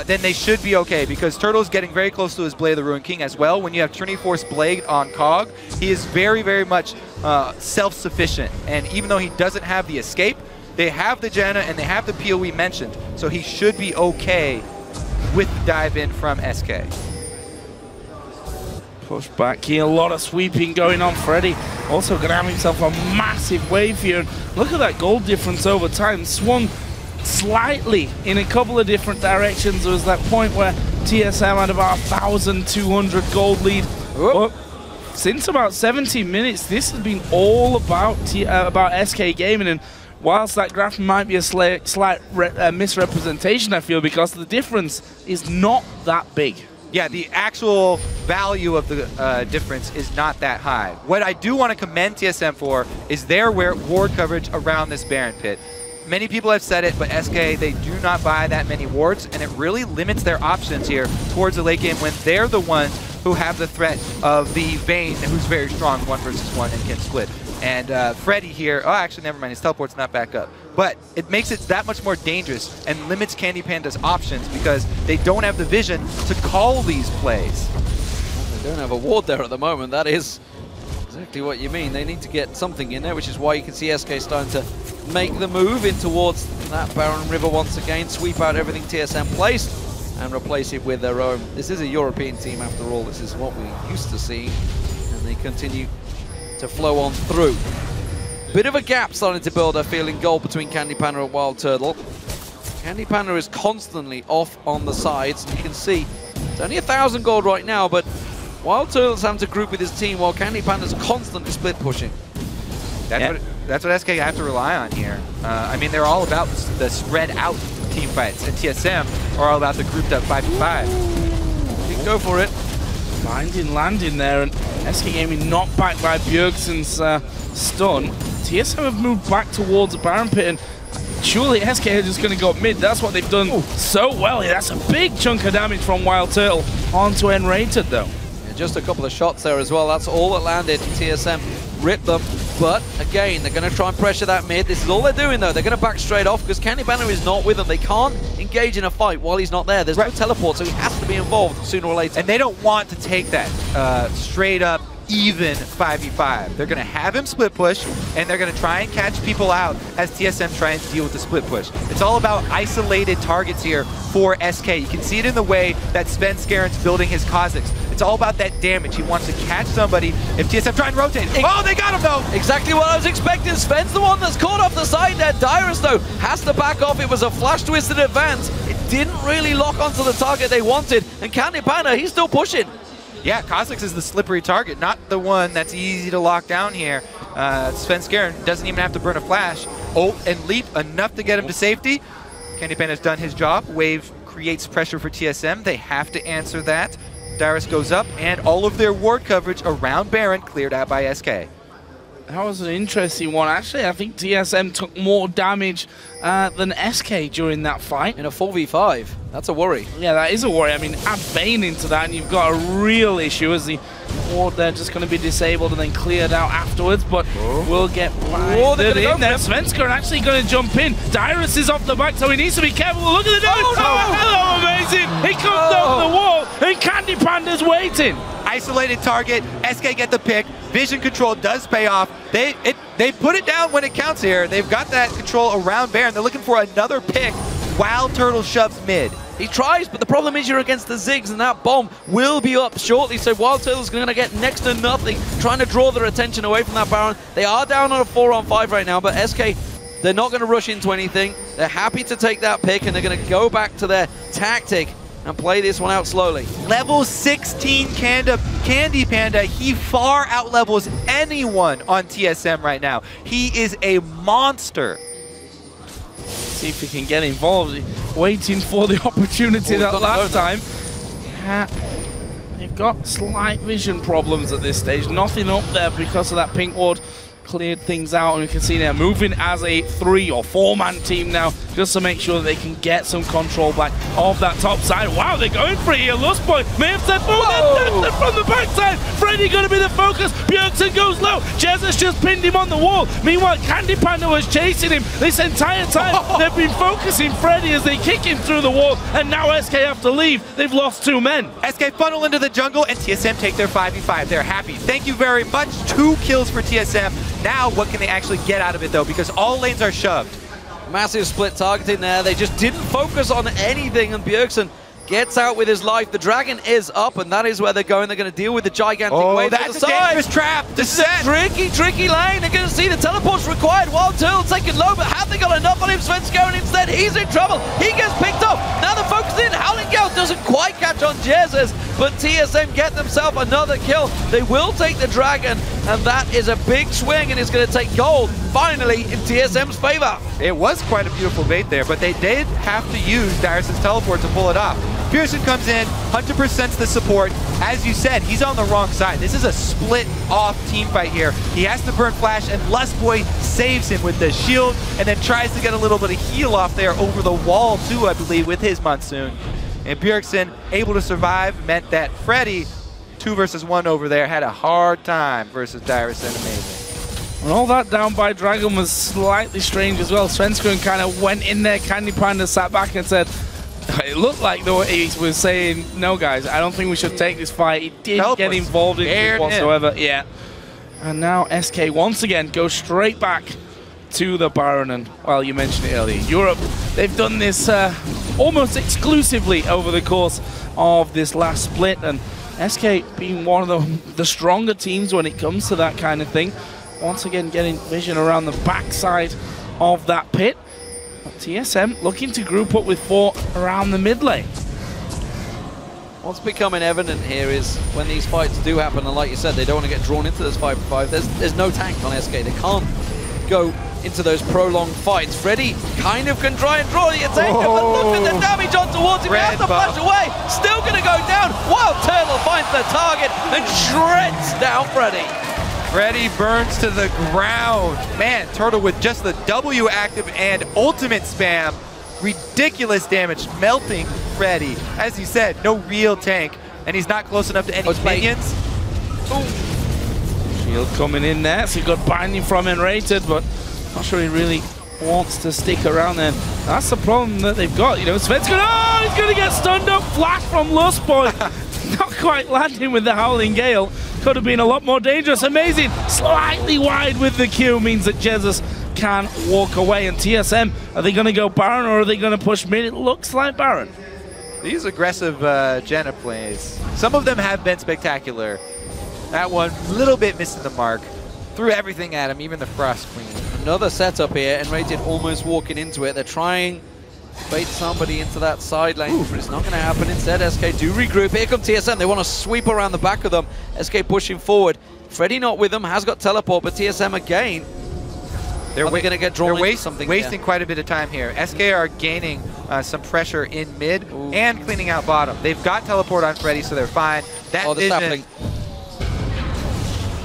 then they should be okay, because Turtle's getting very close to his Blade of the Ruined King as well. When you have Trinity Force Blade on Cog, he is very, very much self-sufficient. And even though he doesn't have the escape, they have the Janna and they have the peel we mentioned. So he should be okay with the dive in from SK. Push back here, a lot of sweeping going on. Freddy also going to have himself a massive wave here. And look at that gold difference over time. Swung slightly in a couple of different directions. There was that point where TSM had about 1,200 gold lead. But since about 17 minutes, this has been all about SK Gaming. And whilst that graph might be a slight misrepresentation, I feel, because the difference is not that big. Yeah, the actual value of the difference is not that high. What I do want to commend TSM for is their ward coverage around this Baron pit. Many people have said it, but SK, they do not buy that many wards, and it really limits their options here towards the late game when they're the ones who have the threat of the Vayne, who's very strong 1 versus 1 and can split. And Freddy here, oh, actually, never mind, his teleport's not back up. But it makes it that much more dangerous and limits Candy Panda's options because they don't have the vision to call these plays. They don't have a ward there at the moment. That is exactly what you mean. They need to get something in there, which is why you can see SK starting to make the move in towards that Baron River once again, sweep out everything TSM placed and replace it with their own. This is a European team after all. This is what we used to see, and they continue to flow on through. Bit of a gap starting to build, I feel, in goal between Candy Panda and Wild Turtle. Candy Panda is constantly off on the sides, and you can see it's only 1,000 gold right now, but Wild Turtle's having to group with his team while Candy Panda's constantly split pushing. That's what SK have to rely on here. I mean, they're all about the spread out team fights, and TSM are all about the grouped up 5v5. You can go for it. Finding landing there, and SK Gaming knocked back by Bjergsen's stun. TSM have moved back towards the Baron pit, and surely SK are just going to go mid. That's what they've done so well. That's a big chunk of damage from Wild Turtle onto Enrated, though. Yeah, just a couple of shots there as well. That's all that landed. TSM ripped them, but again, they're going to try and pressure that mid. This is all they're doing, though. They're going to back straight off because Candy Panda is not with them. They can't engage in a fight while he's not there. There's no teleport, so he has to be involved sooner or later. And they don't want to take that straight up even 5v5. They're going to have him split push, and they're going to try and catch people out as TSM try and deal with the split push. It's all about isolated targets here for SK. You can see it in the way that Svenskaren's building his Kha'Zix. It's all about that damage. He wants to catch somebody if TSM try and rotate. Oh, they got him though! Exactly what I was expecting. Sven's the one that's caught off the side there. Dyrus, though, has to back off. It was a flash twisted advance. It didn't really lock onto the target they wanted. And Candy Panda, he's still pushing. Yeah, Kha'Zix is the slippery target, not the one that's easy to lock down here. Svenskaren doesn't even have to burn a flash. Ult and leap enough to get him to safety. Candy Panda's done his job. Wave creates pressure for TSM. They have to answer that. Dyrus goes up, and all of their ward coverage around Baron cleared out by SK. That was an interesting one. Actually, I think TSM took more damage than SK during that fight. In a 4v5, that's a worry. Yeah, that is a worry. I mean, add Vayne into that, and you've got a real issue as the ward there just going to be disabled and then cleared out afterwards, but we'll get blinded in there. Svenskaren actually going to jump in. Dyrus is off the back, so he needs to be careful. Look at the dude! Oh, hello, amazing! He comes over the wall, and Candy Panda's waiting. Isolated target, SK get the pick. Vision control does pay off. They put it down when it counts here. They've got that control around Baron. They're looking for another pick while Turtle shoves mid. He tries, but the problem is you're against the Ziggs, and that bomb will be up shortly. So Wild Turtle's going to get next to nothing, trying to draw their attention away from that Baron. They are down on a 4-on-5 right now, but SK, they're not going to rush into anything. They're happy to take that pick, and they're going to go back to their tactic and play this one out slowly. Level 16 Candy Panda, he far out-levels anyone on TSM right now. He is a monster. See if he can get involved. Waiting for the opportunity that last time. They've got slight vision problems at this stage. Nothing up there because of that pink ward. Cleared things out, and we can see they're moving as a 3- or 4-man team now, just to make sure that they can get some control back of that top side. Wow, they're going for it here. Lustboy may have said, oh, they're from the backside. Freddy going to be the focus. Bjergsen goes low. Jesus just pinned him on the wall. Meanwhile, Candy Panda was chasing him this entire time. They've been focusing Freddy as they kick him through the wall, and now SK have to leave. They've lost 2 men. SK funnel into the jungle, and TSM take their 5v5. They're happy. Thank you very much. 2 kills for TSM. Now, what can they actually get out of it, though? Because all lanes are shoved. Massive split targeting there. They just didn't focus on anything, and Bjergsen gets out with his life. The dragon is up, and that is where they're going. They're going to deal with the gigantic wave. That's a dangerous trap. This is a tricky lane. They're going to see the teleport's required. Wild Turtle taking low, but have they got enough on him? Svenskaren instead. He's in trouble. He gets picked up. Now the focus in. Howling Gale doesn't quite catch on Jesus, but TSM get themselves another kill. They will take the dragon, and that is a big swing, and it's going to take gold finally in TSM's favor. It was quite a beautiful bait there, but they did have to use Dyrus' teleport to pull it off. Pearson comes in, 100% the support. As you said, he's on the wrong side. This is a split-off team fight here. He has to burn flash, and Lustboy saves him with the shield, and then tries to get a little bit of heal off there over the wall, too, I believe, with his Monsoon. And Bjergsen, able to survive, meant that Freddy, 2 versus 1 over there, had a hard time versus Dyrus and Amazing. And all that down by Dragon was slightly strange as well. Svenskaren kind of went in there. Candy Panda sat back and said, it looked like the way he was saying, no guys, I don't think we should take this fight. He didn't get involved in it whatsoever. Yeah. And now SK once again goes straight back to the Baron. And, well, you mentioned it earlier, Europe, they've done this almost exclusively over the course of this last split. And SK being one of the stronger teams when it comes to that kind of thing. Once again getting vision around the backside of that pit. TSM looking to group up with 4 around the mid lane. What's becoming evident here is when these fights do happen, and like you said, they don't want to get drawn into this 5v5, there's no tank on SK. They can't go into those prolonged fights. Freddy kind of can try and draw the attacker, but look at the damage on towards him. He has to flash away. Still going to go down. Wild Turtle finds the target and shreds down Freddy. Freddy burns to the ground. Man, Turtle with just the W active and ultimate spam. Ridiculous damage, melting Freddy. As you said, no real tank, and he's not close enough to any minions. Shield coming in there, so he got binding from Enrated, but not sure he really wants to stick around there. That's the problem that they've got. You know, Sven's going, oh, he's going to get stunned up. Flash from Lustboy. Not quite landing with the Howling Gale. could have been a lot more dangerous. Amazing, slightly wide with the Q means that Jesus can walk away. And TSM, are they going to go Baron or are they going to push mid? It looks like Baron. These aggressive Janna plays, some of them have been spectacular. That one, a little bit missing the mark. Threw everything at him, even the Frost Queen. Another setup here, and Rated almost walking into it. They're trying to bait somebody into that side lane, but it's not going to happen. Instead, SK do regroup. Here come TSM. They want to sweep around the back of them. SK pushing forward. Freddy not with them, has got teleport, but TSM again. They're going to get drawn into something. Wasting quite a bit of time here. SK are gaining some pressure in mid and cleaning out bottom. They've got teleport on Freddy, so they're fine. That vision.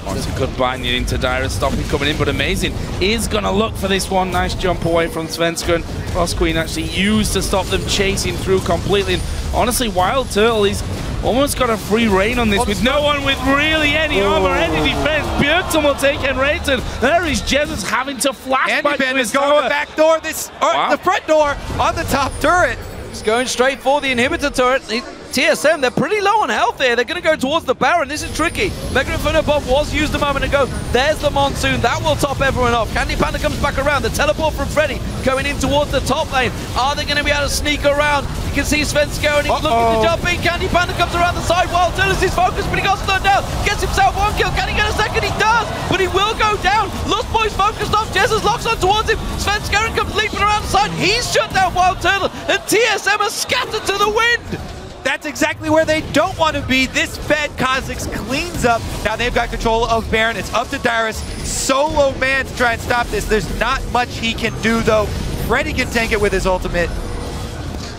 It's a good bind into Dyrus, stopping coming in, but Amazing is going to look for this one. Nice jump away from Svenskeren. Frost Queen actually used to stop them chasing through completely. And honestly, Wild Turtle, he's almost got a free reign on this with no one with really any armor, any defense. Bjergsen will take Enrated. There is Jesus having to flash back to his going the back door, the front door on the top turret. He's going straight for the inhibitor turret. TSM, they're pretty low on health here. They're going to go towards the Baron. This is tricky. Mega Inferno Bomb was used a moment ago. There's the Monsoon. That will top everyone off. Candy Panda comes back around. The teleport from Freddy going in towards the top lane. Are they going to be able to sneak around? You can see Svenskeren looking to jump in. Candy Panda comes around the side. Wild Turtles is focused, but he got slowed down. Gets himself one kill. Can he get a second? He does, but he will go down. Lost Boy's focused off. Jesus locks on towards him. Svenskeren comes leaping around the side. He's shut down Wild Turtle, and TSM are scattered to the wind. That's exactly where they don't want to be. This Fed Kha'Zix cleans up. Now they've got control of Baron. It's up to Dyrus. Solo man to try and stop this. There's not much he can do, though. Freddy can tank it with his ultimate.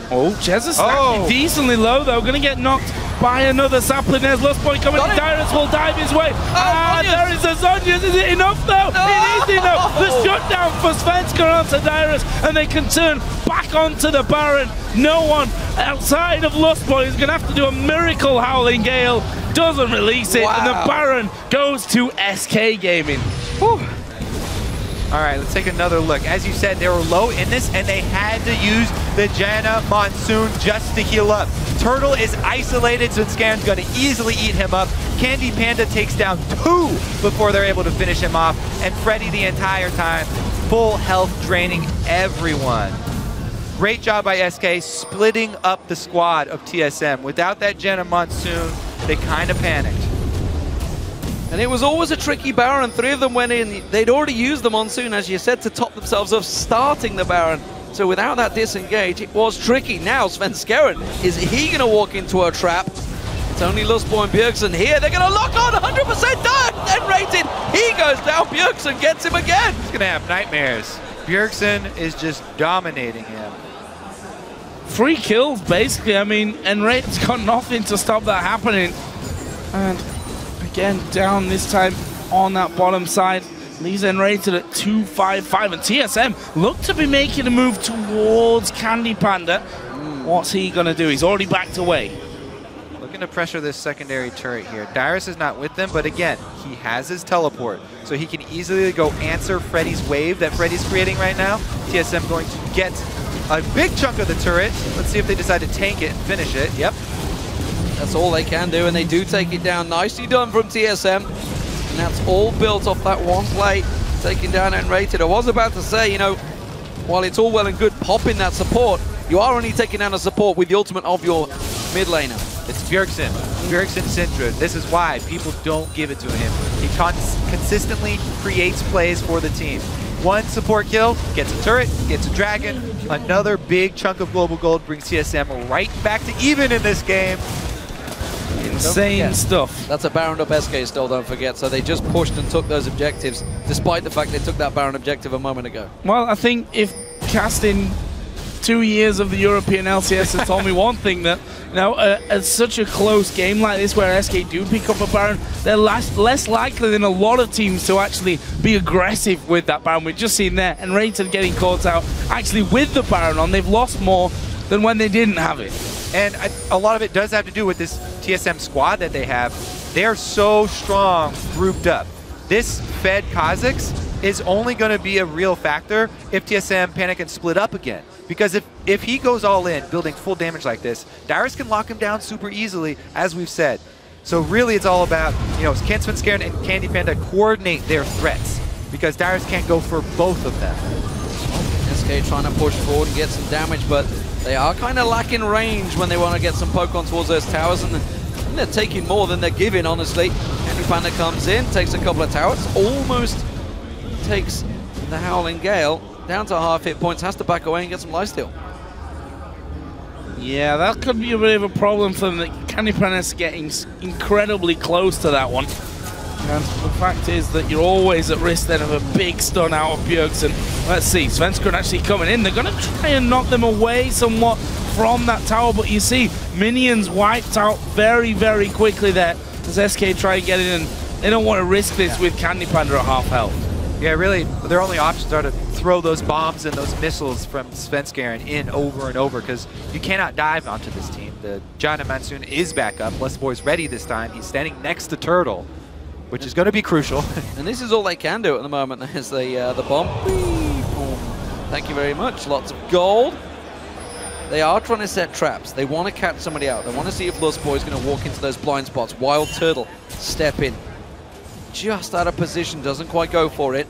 Oh, Jesus actually decently low, though. Going to get knocked by another sapling. There's Lost Boy coming in. Dyrus will dive his way. There is a Zonius. Is it enough, though? It is enough. The shutdown for Svenskeren onto Dyrus, and they can turn back onto the Baron. No one outside of Lost Boy is going to have to do a miracle. Howling Gale doesn't release it, and the Baron goes to SK Gaming. Whew. All right, let's take another look. As you said, they were low in this, and they had to use the Janna Monsoon just to heal up. Turtle is isolated, so Scaren's going to easily eat him up. Candy Panda takes down 2 before they're able to finish him off, and Freddy the entire time, full health, draining everyone. Great job by SK splitting up the squad of TSM. Without that Janna Monsoon, they kind of panicked. And it was always a tricky Baron. 3 of them went in. They'd already used the Monsoon, as you said, to top themselves up, starting the Baron. So without that disengage, it was tricky. Now Svenskeren, is he going to walk into a trap? It's only Lustboy and Bjergsen here. They're going to lock on 100% done. And Rated, he goes down. Bjergsen gets him again. He's going to have nightmares. Bjergsen is just dominating him. 3 kills, basically. I mean, Enrated's got nothing to stop that happening. And again, down this time on that bottom side. Leaves Enrated at 2-5-5, and TSM look to be making a move towards Candy Panda. What's he going to do? He's already backed away. Looking to pressure this secondary turret here. Dyrus is not with them, but again, he has his teleport, so he can easily go answer Freddy's wave that Freddy's creating right now. TSM going to get a big chunk of the turret. Let's see if they decide to tank it and finish it. Yep. That's all they can do, and they do take it down. Nicely done from TSM. And that's all built off that one play, taking down Enrated. I was about to say, you know, while it's all well and good popping that support, you are only taking down a support with the ultimate of your mid laner. It's Bjergsen. Bjergsen Syndra. This is why people don't give it to him. He consistently creates plays for the team. 1 support kill, gets a turret, gets a dragon. Another big chunk of global gold brings TSM right back to even in this game. Insane stuff. That's a Baron up SK still, don't forget. So they just pushed and took those objectives, despite the fact they took that Baron objective a moment ago. Well, I think if casting 2 years of the European LCS has told me one thing, that you know, at such a close game like this where SK do pick up a Baron, they're less likely than a lot of teams to actually be aggressive with that Baron. We've just seen there, and Rated getting caught out actually with the Baron on. They've lost more than when they didn't have it. And a lot of it does have to do with this TSM squad that they have. They're so strong grouped up. This Fed Kha'Zix is only going to be a real factor if TSM panic and split up again. Because if he goes all in, building full damage like this, Dyrus can lock him down super easily, as we've said. So really it's all about, can Svenskeren and Candy Panda coordinate their threats? Because Darius can't go for both of them. SK trying to push forward and get some damage, but they are kind of lacking range when they want to get some poke on towards those towers, and they're taking more than they're giving, honestly. Candy Panda comes in, takes a couple of towers, almost takes the Howling Gale down to half hit points, has to back away and get some lifesteal. Yeah, that could be a bit of a problem for them. Candy Panda's getting incredibly close to that one. And the fact is that you're always at risk then of a big stun out of Bjergsen. Let's see, Svenskeren actually coming in. They're going to try and knock them away somewhat from that tower, but you see minions wiped out very, very quickly there as SK try and get in, and they don't want to risk this with Candy Panda at half health. Yeah, really, their only options are to throw those bombs and those missiles from Svenskeren in over and over, because you cannot dive onto this team. The John and Monsoon is back up. Blessed Boy's ready this time. He's standing next to Turtle, which is going to be crucial. And this is all they can do at the moment, is the bomb. Thank you very much. Lots of gold. They are trying to set traps. They want to catch somebody out. They want to see if Blessed Boy's going to walk into those blind spots. Wild Turtle, step in. Just out of position, doesn't quite go for it.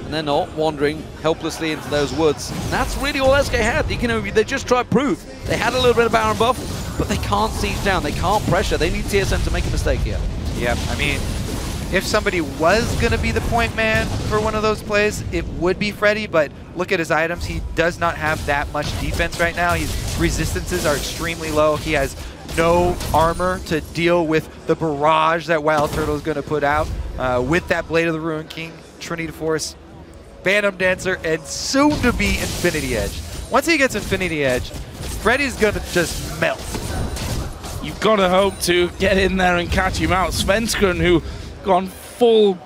And they're not wandering helplessly into those woods. And that's really all SK had. They just tried to prove. They had a little bit of Baron buff, but they can't siege down. They can't pressure. They need TSM to make a mistake here. Yep, I mean, if somebody was going to be the point man for one of those plays, it would be Freddy, but look at his items. He does not have that much defense right now. His resistances are extremely low. He has no armor to deal with the barrage that Wild Turtle is going to put out with that Blade of the Ruin King, Trinity Force, Phantom Dancer, and soon-to-be Infinity Edge. Once he gets Infinity Edge, Freddy's going to just melt. You've got to hope to get in there and catch him out. Svenskeren, who gone full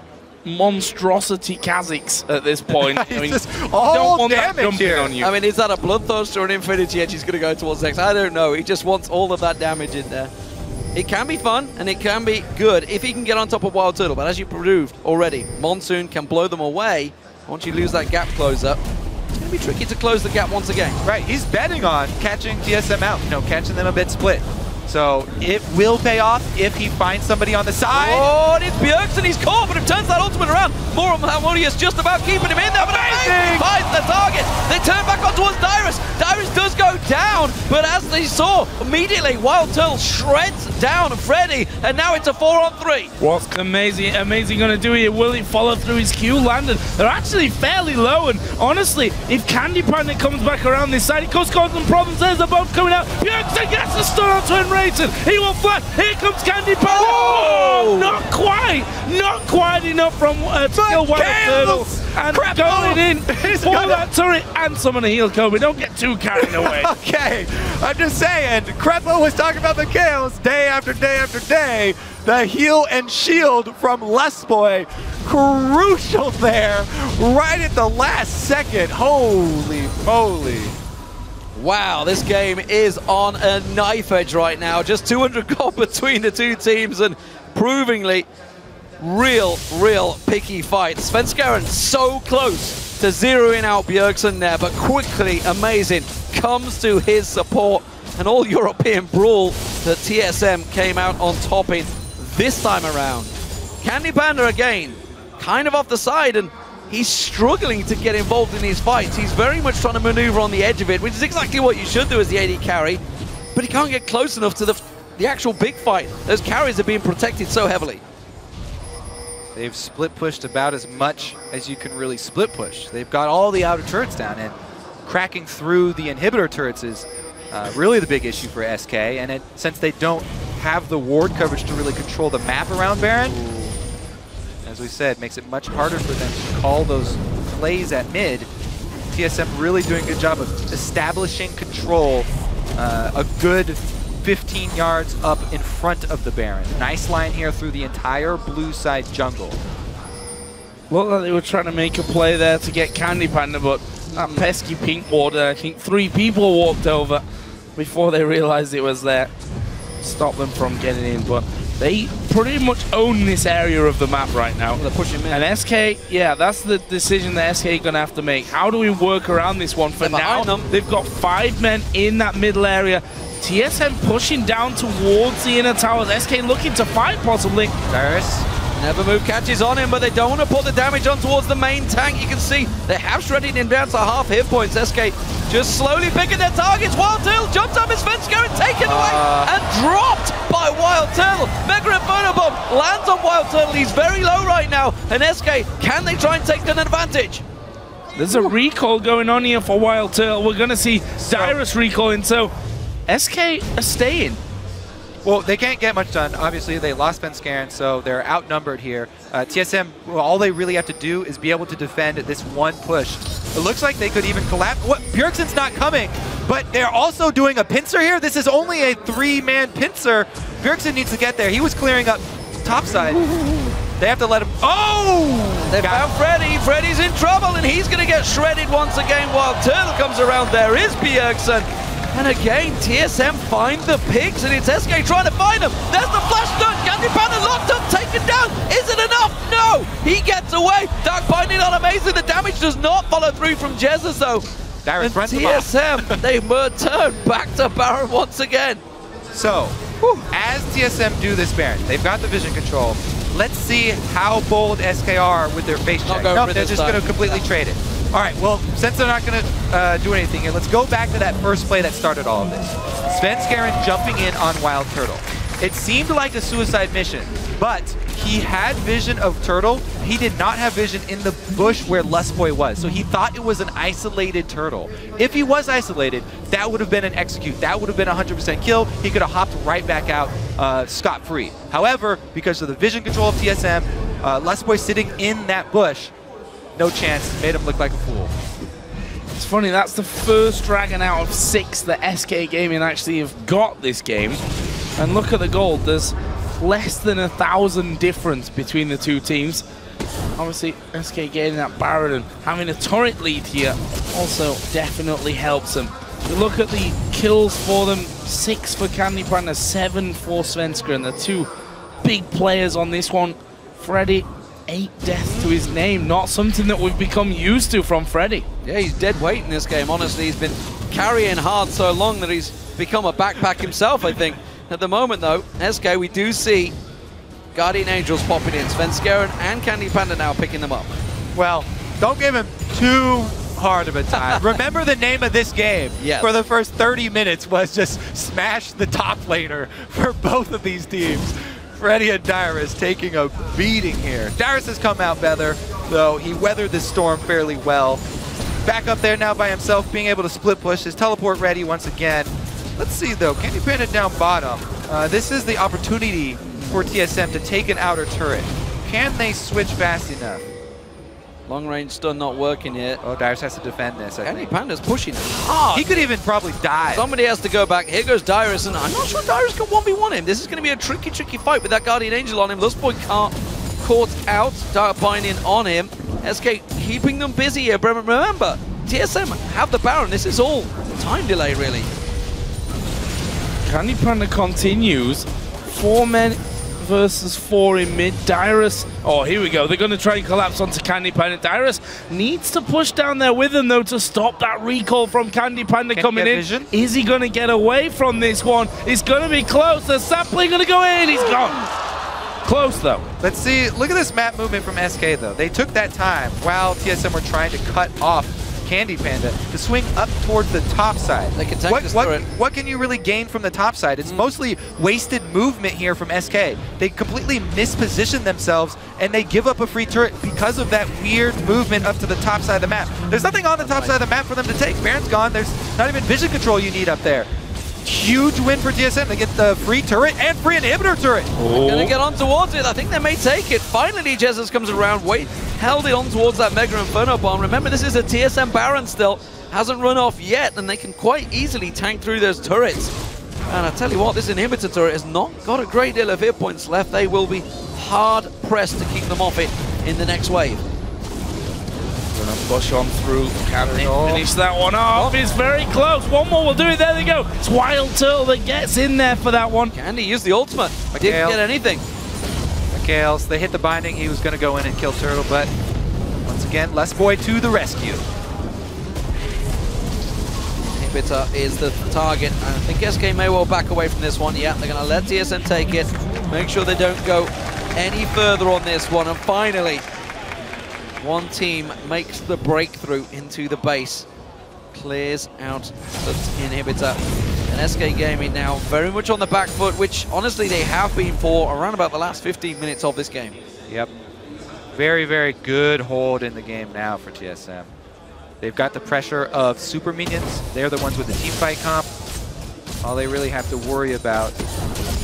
monstrosity Kha'Zix at this point. I mean, just all damage here. On you. I mean, is that a Bloodthirst or an Infinity Edge he's going to go towards next? I don't know. He just wants all of that damage in there. It can be fun, and it can be good if he can get on top of Wild Turtle, but as you proved already, Monsoon can blow them away. Once you lose that gap closer, it's going to be tricky to close the gap once again. Right, he's betting on catching TSM out, catching them a bit split. So it will pay off if he finds somebody on the side. Oh, and it's Bjergsen, he's caught, but it turns that ultimate around. More of Harmonious just about keeping him in there, but amazing! Finds the target. They turn back on towards Dyrus. Dyrus does go down, but as they saw, immediately Wild Turtle shreds down Freddy, and now it's a 4-on-3. What's amazing going to do here? Will he follow through his Q landed? They're actually fairly low, and honestly, if Candy Panda comes back around this side, it could cause some problems. There's the boat coming out. Bjergsen gets the stun onto Enraged. He will flash. Here comes Candy Panda. Oh, not quite enough from Skill Wild Turtle. And going in for that turret and summon a heal Kobe. Don't get too carried away. Okay, I'm just saying, Krepo was talking about the kills day after day after day. The heal and shield from Lesboy, crucial there, right at the last second. Holy moly. Wow, this game is on a knife edge right now. Just 200 gold between the two teams, and provingly real picky fight. Svenskeren so close to zeroing out Bjergsen there, but quickly, amazing, comes to his support. An all-European brawl that TSM came out on top in this time around. Candy Panda again, kind of off the side, and he's struggling to get involved in these fights. He's very much trying to maneuver on the edge of it, which is exactly what you should do as the AD carry, but he can't get close enough to the actual big fight. Those carries are being protected so heavily. They've split pushed about as much as you can really split push. They've got all the outer turrets down, and cracking through the inhibitor turrets is really the big issue for SK, and since they don't have the ward coverage to really control the map around Baron, as we said, makes it much harder for them to call those plays at mid. TSM really doing a good job of establishing control a good 15 yards up in front of the Baron. Nice line here through the entire blue side jungle. Looked like they were trying to make a play there to get Candy Panda, but that pesky pink water, I think 3 people walked over before they realized it was there. Stop them from getting in, but they pretty much own this area of the map right now. They're pushing in. And SK, yeah, that's the decision that SK are going to have to make. How do we work around this one? For now, they've got 5 men in that middle area. TSM pushing down towards the inner towers. SK looking to fight possibly. Dyrus. Never move catches on him, but they don't want to put the damage on towards the main tank. You can see they have shredded him down to half hit points. SK just slowly picking their targets. Wild Turtle jumps up his fence, going taken away and dropped by Wild Turtle. Mega Inferno Bomb lands on Wild Turtle. He's very low right now. And SK, can they try and take an advantage? There's a recall going on here for Wild Turtle. We're going to see Dyrus recalling, so SK are staying. Well, they can't get much done. Obviously, they lost Svenskeren, so they're outnumbered here. TSM, well, all they really have to do is be able to defend this one push. It looks like they could even collapse. What? Bjergsen's not coming, but they're also doing a pincer here. This is only a 3-man pincer. Bjergsen needs to get there. He was clearing up topside. They have to let him. Oh! They found Freddy. Freddy's in trouble, and he's going to get shredded once again while Turtle comes around. There is Bjergsen. And again, TSM find the pigs, and it's SK trying to find them. There's the flash stun. Candy Panda locked up, taken down. Is it enough? No! He gets away. Dark Binding on Amazing. The damage does not follow through from Jesus, though. Dyrus runs TSM, they turn back to Baron once again. So, as TSM do this Baron, they've got the vision control. Let's see how bold SK are with their face check. No, they're just going to completely trade it. All right, well, since they're not going to do anything here, let's go back to that first play that started all of this. Svenskeren jumping in on Wild Turtle. It seemed like a suicide mission, but he had vision of Turtle. He did not have vision in the bush where Lustboy was, so he thought it was an isolated Turtle. If he was isolated, that would have been an execute. That would have been a 100% kill. He could have hopped right back out scot-free. However, because of the vision control of TSM, Lustboy sitting in that bush, no chance, made him look like a fool. It's funny, that's the first Dragon out of 6 that SK Gaming actually have got this game. And look at the gold, there's less than 1,000 difference between the two teams. Obviously, SK getting that Baron and having a turret lead here also definitely helps them. You look at the kills for them, 6 for Candy Panda, 7 for Svenskeren. The two big players on this one. Freddy, 8 deaths to his name, not something that we've become used to from Freddy. Yeah, he's dead weight in this game, honestly. He's been carrying hard so long that he's become a backpack himself, I think. At the moment, though, SK, we do see Guardian Angels popping in. Svenskeren and Candy Panda now picking them up. Well, don't give him too hard of a time. Remember the name of this game for the first 30 minutes was just smash the top laner for both of these teams. Freddy and Dyrus taking a beating here. Dyrus has come out better, though he weathered the storm fairly well. Back up there now by himself, being able to split push. His teleport ready once again. Let's see, though. Candy Panda down bottom. This is the opportunity for TSM to take an outer turret. Can they switch fast enough? Long range stun not working yet. Oh, Dyrus has to defend this, I Candy think. Panda's pushing hard. He could even probably die. Somebody has to go back. Here goes Dyrus, and I'm not sure Dyrus can 1v1 him. This is going to be a tricky, tricky fight with that Guardian Angel on him. Lustboy can't caught out. Dark Binding on him. SK keeping them busy here. But remember, TSM have the Baron. This is all time delay, really. Candy Panda continues. 4 men versus 4 in mid. Dyrus, oh, here we go. They're going to try and collapse onto Candy Panda. Dyrus needs to push down there with him, though, to stop that recall from Candy Panda coming in. Vision? Is he going to get away from this one? It's going to be close. The sapling going to go in. He's gone. Close, though. Let's see. Look at this map movement from SK, though. They took that time while TSM were trying to cut off Candy Panda to swing up towards the top side. They can take what can you really gain from the top side? It's mostly wasted movement here from SK. They completely misposition themselves and they give up a free turret because of that weird movement up to the top side of the map. There's nothing on the top side of the map for them to take. Baron's gone. There's not even vision control you need up there. Huge win for TSM. They get the free turret and free inhibitor turret. Gonna get on towards it. I think they may take it. Finally, Jesus comes around. Held it on towards that Mega Inferno Bomb. Remember, this is a TSM Baron still. Hasn't run off yet, and they can quite easily tank through those turrets. And I tell you what, this inhibitor turret has not got a great deal of hit points left. They will be hard pressed to keep them off it in the next wave. Gonna push on through. Can they finish that one off? It's very close. One more will do it. There they go. It's Wild Turtle that gets in there for that one. Candy used the ultimate. Didn't get anything. Gales, they hit the binding. He was going to go in and kill Turtle, but once again, Lustboy to the rescue. Inhibitor is the target. And I think SK may well back away from this one. Yeah, they're going to let TSM take it. Make sure they don't go any further on this one. And finally, one team makes the breakthrough into the base. Clears out the Inhibitor. And SK Gaming now very much on the back foot, which honestly they have been for around about the last 15 minutes of this game. Yep. Very, very good hold in the game now for TSM. They've got the pressure of super minions. They're the ones with the team fight comp. All they really have to worry about is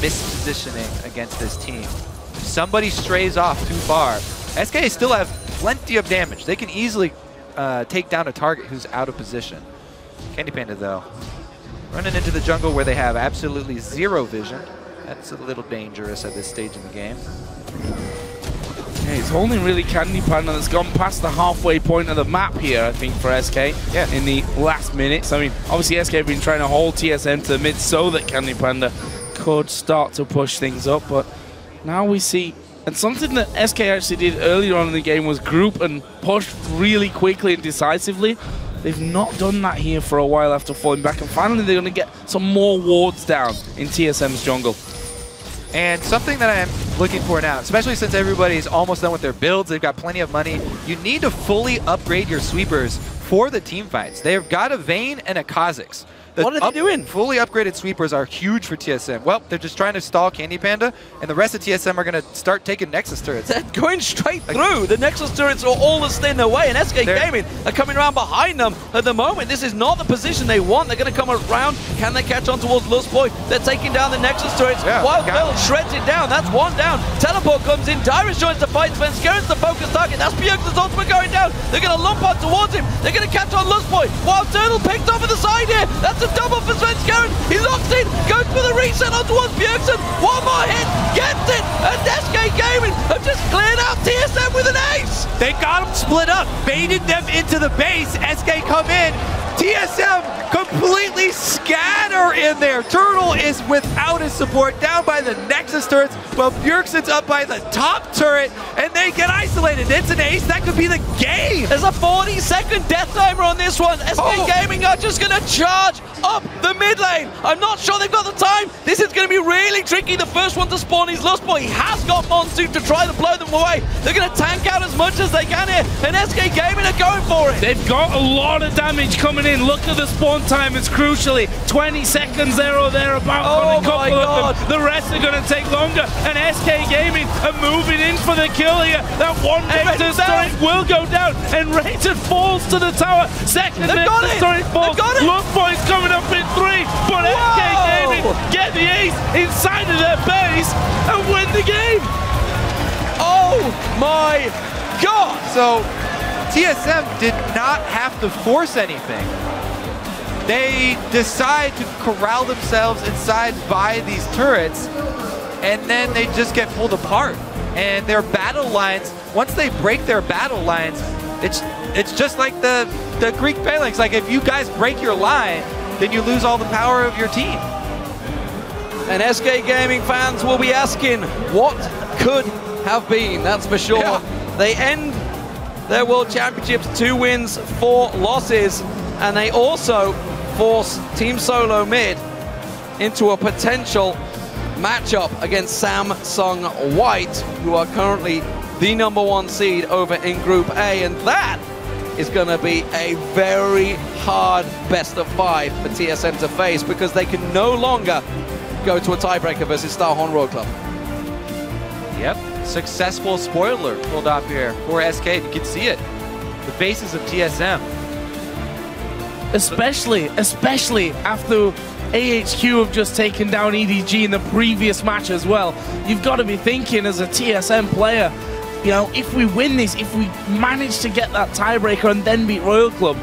mispositioning against this team. If somebody strays off too far, SK still have plenty of damage. They can easily take down a target who's out of position. Candy Panda, though, running into the jungle where they have absolutely zero vision. That's a little dangerous at this stage in the game. Yeah, it's only really Candy Panda that's gone past the halfway point of the map here, I think, for SK in the last minutes. I mean, obviously SK have been trying to hold TSM to the mid so that Candy Panda could start to push things up, but now we see, and something that SK actually did earlier on in the game was group and push really quickly and decisively. They've not done that here for a while after falling back, and finally they're going to get some more wards down in TSM's jungle. And something that I'm looking for now, especially since everybody's almost done with their builds, they've got plenty of money, you need to fully upgrade your sweepers for the team fights. They've got a Vayne and a Kha'Zix. What are they doing? Fully upgraded sweepers are huge for TSM. Well, they're just trying to stall Candy Panda, and the rest of TSM are going to start taking Nexus turrets. They're going straight through. The Nexus turrets are all in their way, and SK Gaming are coming around behind them at the moment. This is not the position they want. They're going to come around. Can they catch on towards Lustboy? They're taking down the Nexus turrets. Yeah, Wild Bill shreds it down. That's one down. Teleport comes in. Dyrus joins the fight. Svenskaren's the focus target. That's Bjergsen's ultimate going down. They're going to lump on towards him. They're going to catch on Lustboy. Wild Turtle picked off at the side here. That's a double for Svenskaren. He locks in, goes for the reset on towards Bjergsen. One more hit, gets it, and SK Gaming have just cleared out TSM with an ace. They got them split up, baited them into the base. SK come in. TSM completely scatter in there. Turtle is without his support, down by the Nexus turrets, while Bjergsen's up by the top turret, and they get isolated. It's an ace. That could be the game. There's a 40-second death timer on this one. SK Gaming are just going to charge up the mid lane. I'm not sure they've got the time. This is going to be really tricky. The first one to spawn is Lustboy. He has got Monsoon to try to blow them away. They're going to tank out as much as they can here, and SK Gaming are going for it. They've got a lot of damage coming in. Look at the spawn time. It's crucially 20 seconds there or thereabouts on a couple of them. The rest are going to take longer, and SK Gaming are moving in for the kill here. That one Nexus turret will go down, and Rated falls to the tower. Second Nexus turret falls. Lustboy's coming up in 3, but SK Gaming get the ace inside of their base and win the game. Oh my God! So TSM did not have to force anything. They decide to corral themselves inside by these turrets, and then they just get pulled apart. And their battle lines, once they break their battle lines, it's just like the Greek phalanx. Like, if you guys break your line, then you lose all the power of your team. And SK Gaming fans will be asking, what could have been? That's for sure. Yeah. They end their World Championships 2 wins, 4 losses, and they also force Team Solo Mid into a potential matchup against Samsung White, who are currently the #1 seed over in Group A, and that is going to be a very hard best of 5 for TSM to face, because they can no longer go to a tiebreaker versus Starhorn Royal Club. Yep, successful spoiler pulled off here for SK. You can see it, the faces of TSM. Especially after AHQ have just taken down EDG in the previous match as well. You've got to be thinking as a TSM player, you know, if we win this, if we manage to get that tiebreaker and then beat Royal Club,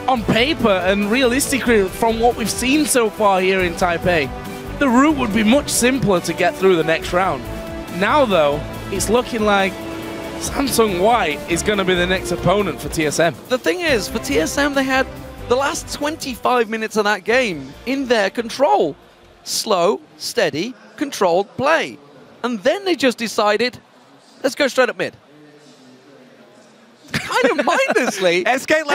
on paper and realistically from what we've seen so far here in Taipei, the route would be much simpler to get through the next round. Now though, it's looking like Samsung White is going to be the next opponent for TSM. The thing is, for TSM, they had the last 25 minutes of that game in their control. Slow, steady, controlled play. And then they just decided, let's go straight up mid. I didn't mind this lead. SK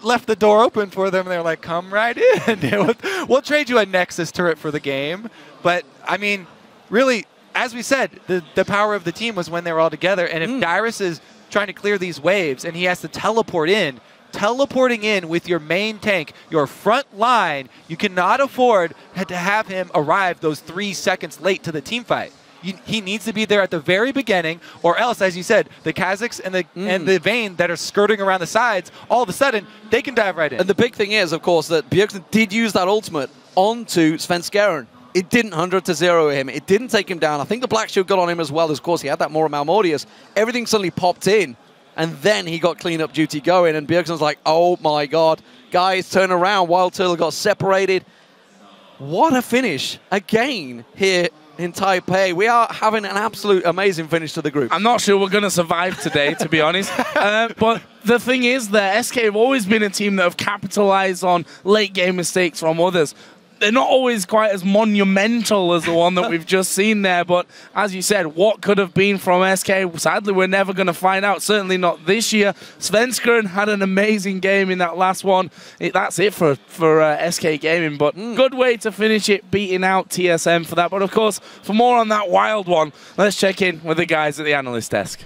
left the door open for them. They're like, come right in. We'll trade you a Nexus turret for the game. But, I mean, really, as we said, the power of the team was when they were all together. And if Dyrus is trying to clear these waves and he has to teleport in, teleporting in with your main tank, your front line, you cannot afford to have him arrive those 3 seconds late to the team fight. He needs to be there at the very beginning, or else, as you said, the Kazakhs and the Vayne that are skirting around the sides, all of a sudden, they can dive right in. And the big thing is, of course, that Bjergsen did use that ultimate onto Svenskeren. It didn't 100-0 him. It didn't take him down. I think the Black Shield got on him as well. Of course, he had that Mora Malmortius. Everything suddenly popped in. And then he got cleanup duty going, and Bjergsen's like, oh my god, guys, turn around. Wild Turtle got separated. What a finish again here in Taipei. We are having an absolute amazing finish to the group. I'm not sure we're going to survive today, to be honest. But the thing is that SK have always been a team that have capitalized on late game mistakes from others. They're not always quite as monumental as the one that we've just seen there, but as you said, what could have been from SK? Sadly, we're never going to find out, certainly not this year. Svenskeren had an amazing game in that last one. That's it for SK Gaming, but good way to finish it, beating out TSM for that. But of course, for more on that wild one, let's check in with the guys at the analyst desk.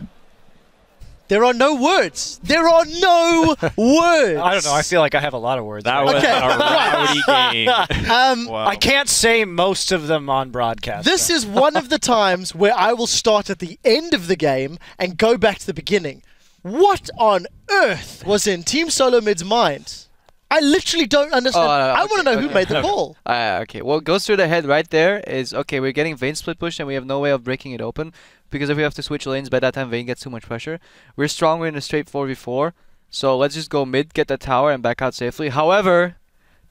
There are no words. There are no words. I don't know. I feel like I have a lot of words. That was a rowdy game. Wow. I can't say most of them on broadcast. This is one of the times where I will start at the end of the game and go back to the beginning. What on earth was in Team Solo Mid's mind? I literally don't understand. I want to know who made the call. Okay, what goes through the head right there is, okay, we're getting Vayne split push and we have no way of breaking it open. Because if we have to switch lanes, by that time Vayne gets too much pressure. We're stronger in a straight 4v4. So let's just go mid, get the tower, and back out safely. However,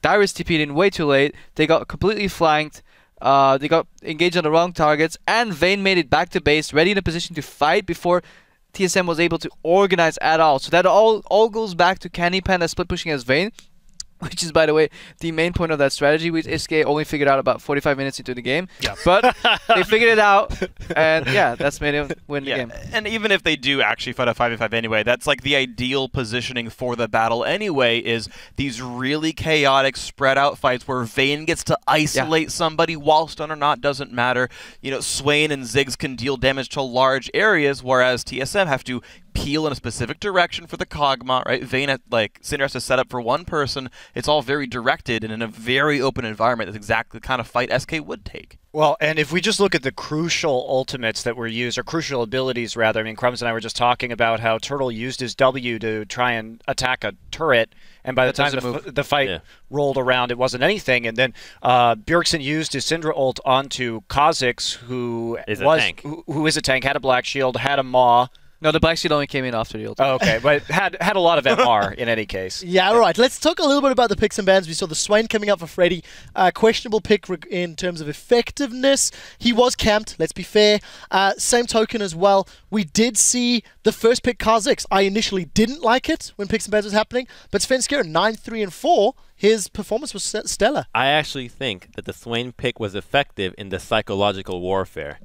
Dyrus TP'd in way too late. They got completely flanked. They got engaged on the wrong targets. And Vayne made it back to base, ready in a position to fight before TSM was able to organize at all. So that all goes back to Canny Panda split pushing as Vayne, which is, by the way, the main point of that strategy, which SK only figured out about 45 minutes into the game. Yeah. But they figured it out, and yeah, that's made him win the game. And even if they do actually fight a 5v5 anyway, that's like the ideal positioning for the battle anyway, is these really chaotic, spread out fights where Vayne gets to isolate somebody, while stun or not, doesn't matter. You know, Swain and Ziggs can deal damage to large areas, whereas TSM have to peel in a specific direction for the Kog'Maw, right? Vayne, like, Cinder has to set up for one person. It's all very directed and in a very open environment. That's exactly the kind of fight SK would take. Well, and if we just look at the crucial ultimates that were used, or crucial abilities, rather, I mean, Crumbs and I were just talking about how Turtle used his W to try and attack a turret, and by the time the fight rolled around, it wasn't anything. And then Bjergsen used his Syndra ult onto Kazakhs, who is a tank, had a Black Shield, had a Maw. No, the Black Shield only came in after the ult. Oh, okay, but had a lot of MR in any case. Yeah, all right. Let's talk a little bit about the picks and bans. We saw the Swain coming up for Freddy. Questionable pick in terms of effectiveness. He was camped, let's be fair. Same token as well. We did see the first pick Kazakhs. I initially didn't like it when picks and bans was happening, but Svenskeren 9, 3, and 4. His performance was stellar. I actually think that the Swain pick was effective in the psychological warfare.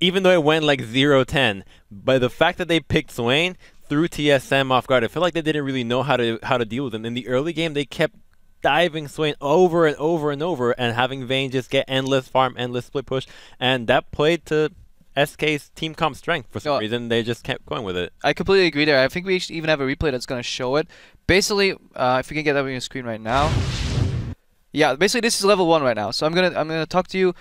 Even though it went like 0-10, but the fact that they picked Swain threw TSM off guard. I feel like they didn't really know how to deal with him. In the early game, they kept diving Swain over and over and over, and having Vayne just get endless farm, endless split push, and that played to SK's team comp strength for some reason. They just kept going with it. I completely agree there. I think we even have a replay that's going to show it. Basically, if you can get that on your screen right now. Yeah, basically this is level 1 right now. So I'm gonna talk to you.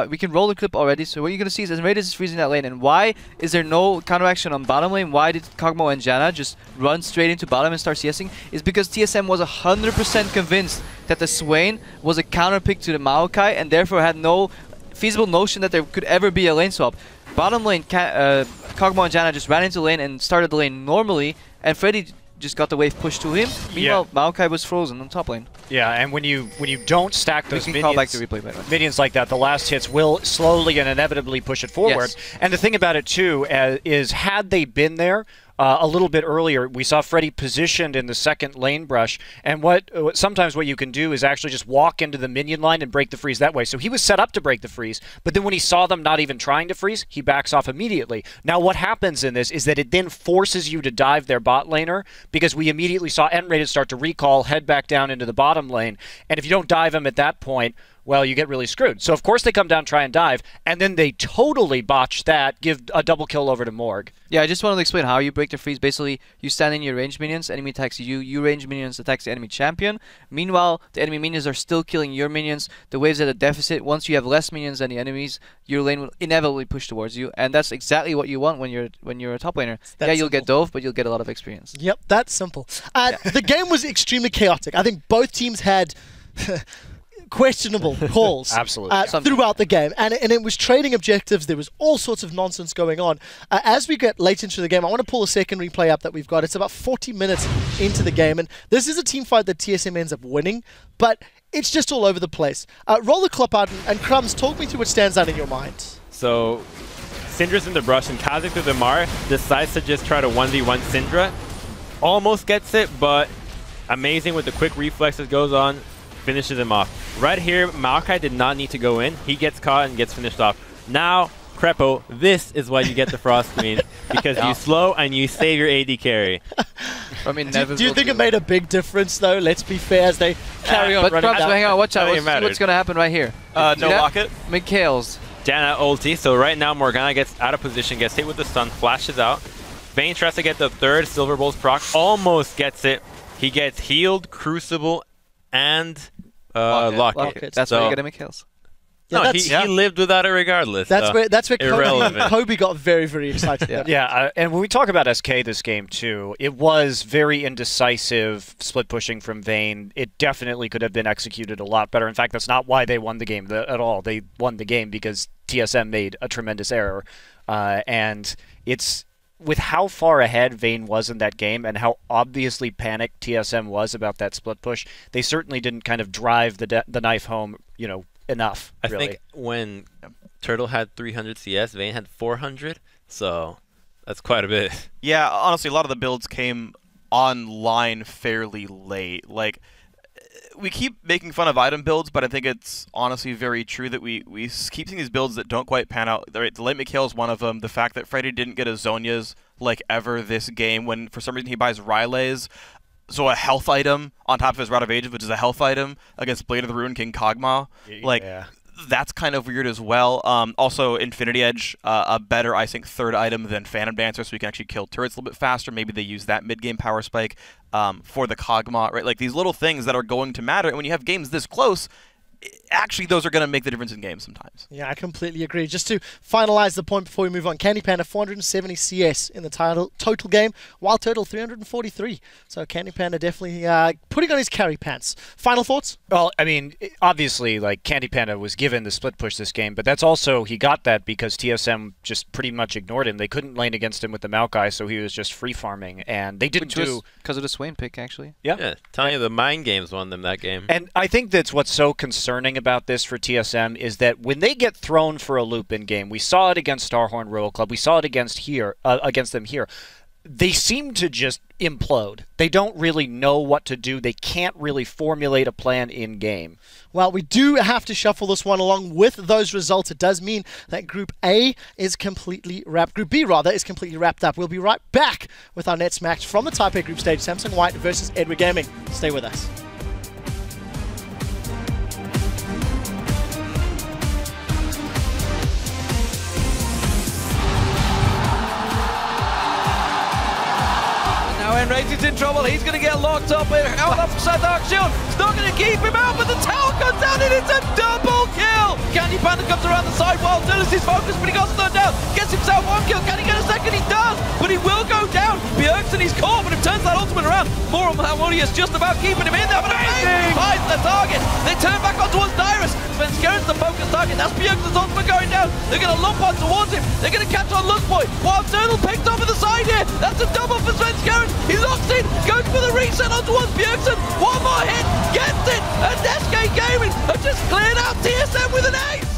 We can roll the clip already. So what you're gonna see is Raiders is freezing that lane. And why is there no counteraction on bottom lane? Why did Kog'Maw and Janna just run straight into bottom and start CSing? Is because TSM was 100% convinced that the Swain was a counter pick to the Maokai, and therefore had no feasible notion that there could ever be a lane swap. Bottom lane, Kog'Maw and Janna just ran into lane and started the lane normally, and Freddy just got the wave pushed to him. Meanwhile, Maokai was frozen on top lane. Yeah, and when you don't stack those minions, call back the replay, minions like that, the last hits will slowly and inevitably push it forward. Yes. And the thing about it too is, had they been there, a little bit earlier, we saw Freddy positioned in the second lane brush, and sometimes what you can do is actually just walk into the minion line and break the freeze that way. So he was set up to break the freeze, but then when he saw them not even trying to freeze, he backs off immediately. Now what happens in this is that it then forces you to dive their bot laner, because we immediately saw N-Rated start to recall, head back down into the bottom lane, and if you don't dive him at that point, well, you get really screwed. So, of course, they come down, try and dive, and then they totally botch that, give a double kill over to Morg. Yeah, I just wanted to explain how you break the freeze. Basically, you stand in your ranged minions, enemy attacks you range minions attacks the enemy champion. Meanwhile, the enemy minions are still killing your minions. The wave's at a deficit. Once you have less minions than the enemies, your lane will inevitably push towards you, and that's exactly what you want when you're a top laner. Yeah, you'll get dove, but you'll get a lot of experience. Yep, that's simple. The game was extremely chaotic. I think both teams had questionable calls throughout the game, and it was trading objectives. There was all sorts of nonsense going on. As we get late into the game, I want to pull a second replay up that we've got. It's about 40 minutes into the game, and this is a team fight that TSM ends up winning, but it's just all over the place. Roll the clip out, and Crumbs, talk me through what stands out in your mind. So, Syndra's in the brush, and Kazik through the Mar decides to just try to 1v1 Syndra. Almost gets it, but amazing with the quick reflexes goes on. Finishes him off. Right here, Maokai did not need to go in. He gets caught and gets finished off. Now, Crepo, this is why you get the Frost Queen, because you slow and you save your AD carry. I mean, do you think it made a big difference, though? Let's be fair, as they carry on running down. Hang on, watch out. What's going to happen right here? No rocket. Mid-kills. Janna ulti, so right now Morgana gets out of position, gets hit with the stun, flashes out. Vayne tries to get the third Silver Bowl's proc, almost gets it. He gets healed, Crucible, and Locket. That's why you gotta make kills. Yeah, no, he lived without it regardless. That's where Kobe got very, very excited. And when we talk about SK this game too, it was very indecisive split pushing from Vayne. It definitely could have been executed a lot better. In fact, that's not why they won the game at all. They won the game because TSM made a tremendous error, and it's with how far ahead Vayne was in that game and how obviously panicked TSM was about that split push, they certainly didn't kind of drive the knife home, enough. I think when Turtle had 300 CS, Vayne had 400, so that's quite a bit. Yeah, honestly, a lot of the builds came online fairly late. Like, we keep making fun of item builds, but I think it's honestly very true that we keep seeing these builds that don't quite pan out. The late McHale is one of them. The fact that Freddy didn't get a Zhonya's like ever this game, when for some reason he buys Ryle's, so a health item on top of his Route of Ages, which is a health item against Blade of the Ruin King Kog'Maw. Like, that's kind of weird as well. Also, Infinity Edge, a better, I think, third item than Phantom Dancer, so we can actually kill turrets a little bit faster. Maybe they use that mid-game power spike for the Kog'Maw, right? Like, these little things that are going to matter, and when you have games this close, actually those are going to make the difference in games sometimes. Yeah, I completely agree. Just to finalize the point before we move on, Candy Panda 470 CS in the total game, Wild Turtle 343. So Candy Panda definitely putting on his carry pants. Final thoughts? Well, I mean, obviously, like, Candy Panda was given the split push this game, but that's also, he got that because TSM just pretty much ignored him. They couldn't lane against him with the Maokai, so he was just free farming, and they didn't do... because of the Swain pick, actually. Yeah, telling you, the mind games won them that game. And I think that's what's so concerning about this for TSM is that when they get thrown for a loop in game, we saw it against Starhorn Royal Club, we saw it against them here. They seem to just implode. They don't really know what to do. They can't really formulate a plan in game. Well, we do have to shuffle this one along with those results. It does mean that Group A is completely wrapped. Group B, rather, is completely wrapped up. We'll be right back with our next match from the Taipei Group stage, Samsung White versus Edward Gaming. Stay with us. Enrage's in trouble. He's going to get locked up here. Out of Dark Shield. It's not going to keep him out, but the tower comes down and it's a double kill. Candy Panda comes around the side while Dylan's his focus, but he got stunned down. Gets himself one kill. Can he get a second? He does, but he will go down. Bjergsen, he's caught, but it turns that ultimate around. More on Harmonious just about keeping him in there, but amazing finds the target. They turn back on towards Dyrus. Svenskerin's the focus target. That's Bjergsen's ultimate going down. They're going to lump on towards him. They're going to catch on Look Boy. Wild Turtle picked off at the side here. That's a double for Svenskeren. He locks in, goes for the reset on towards Bjergsen. One more hit, gets it, and SK Gaming have just cleared out TSM with an ace.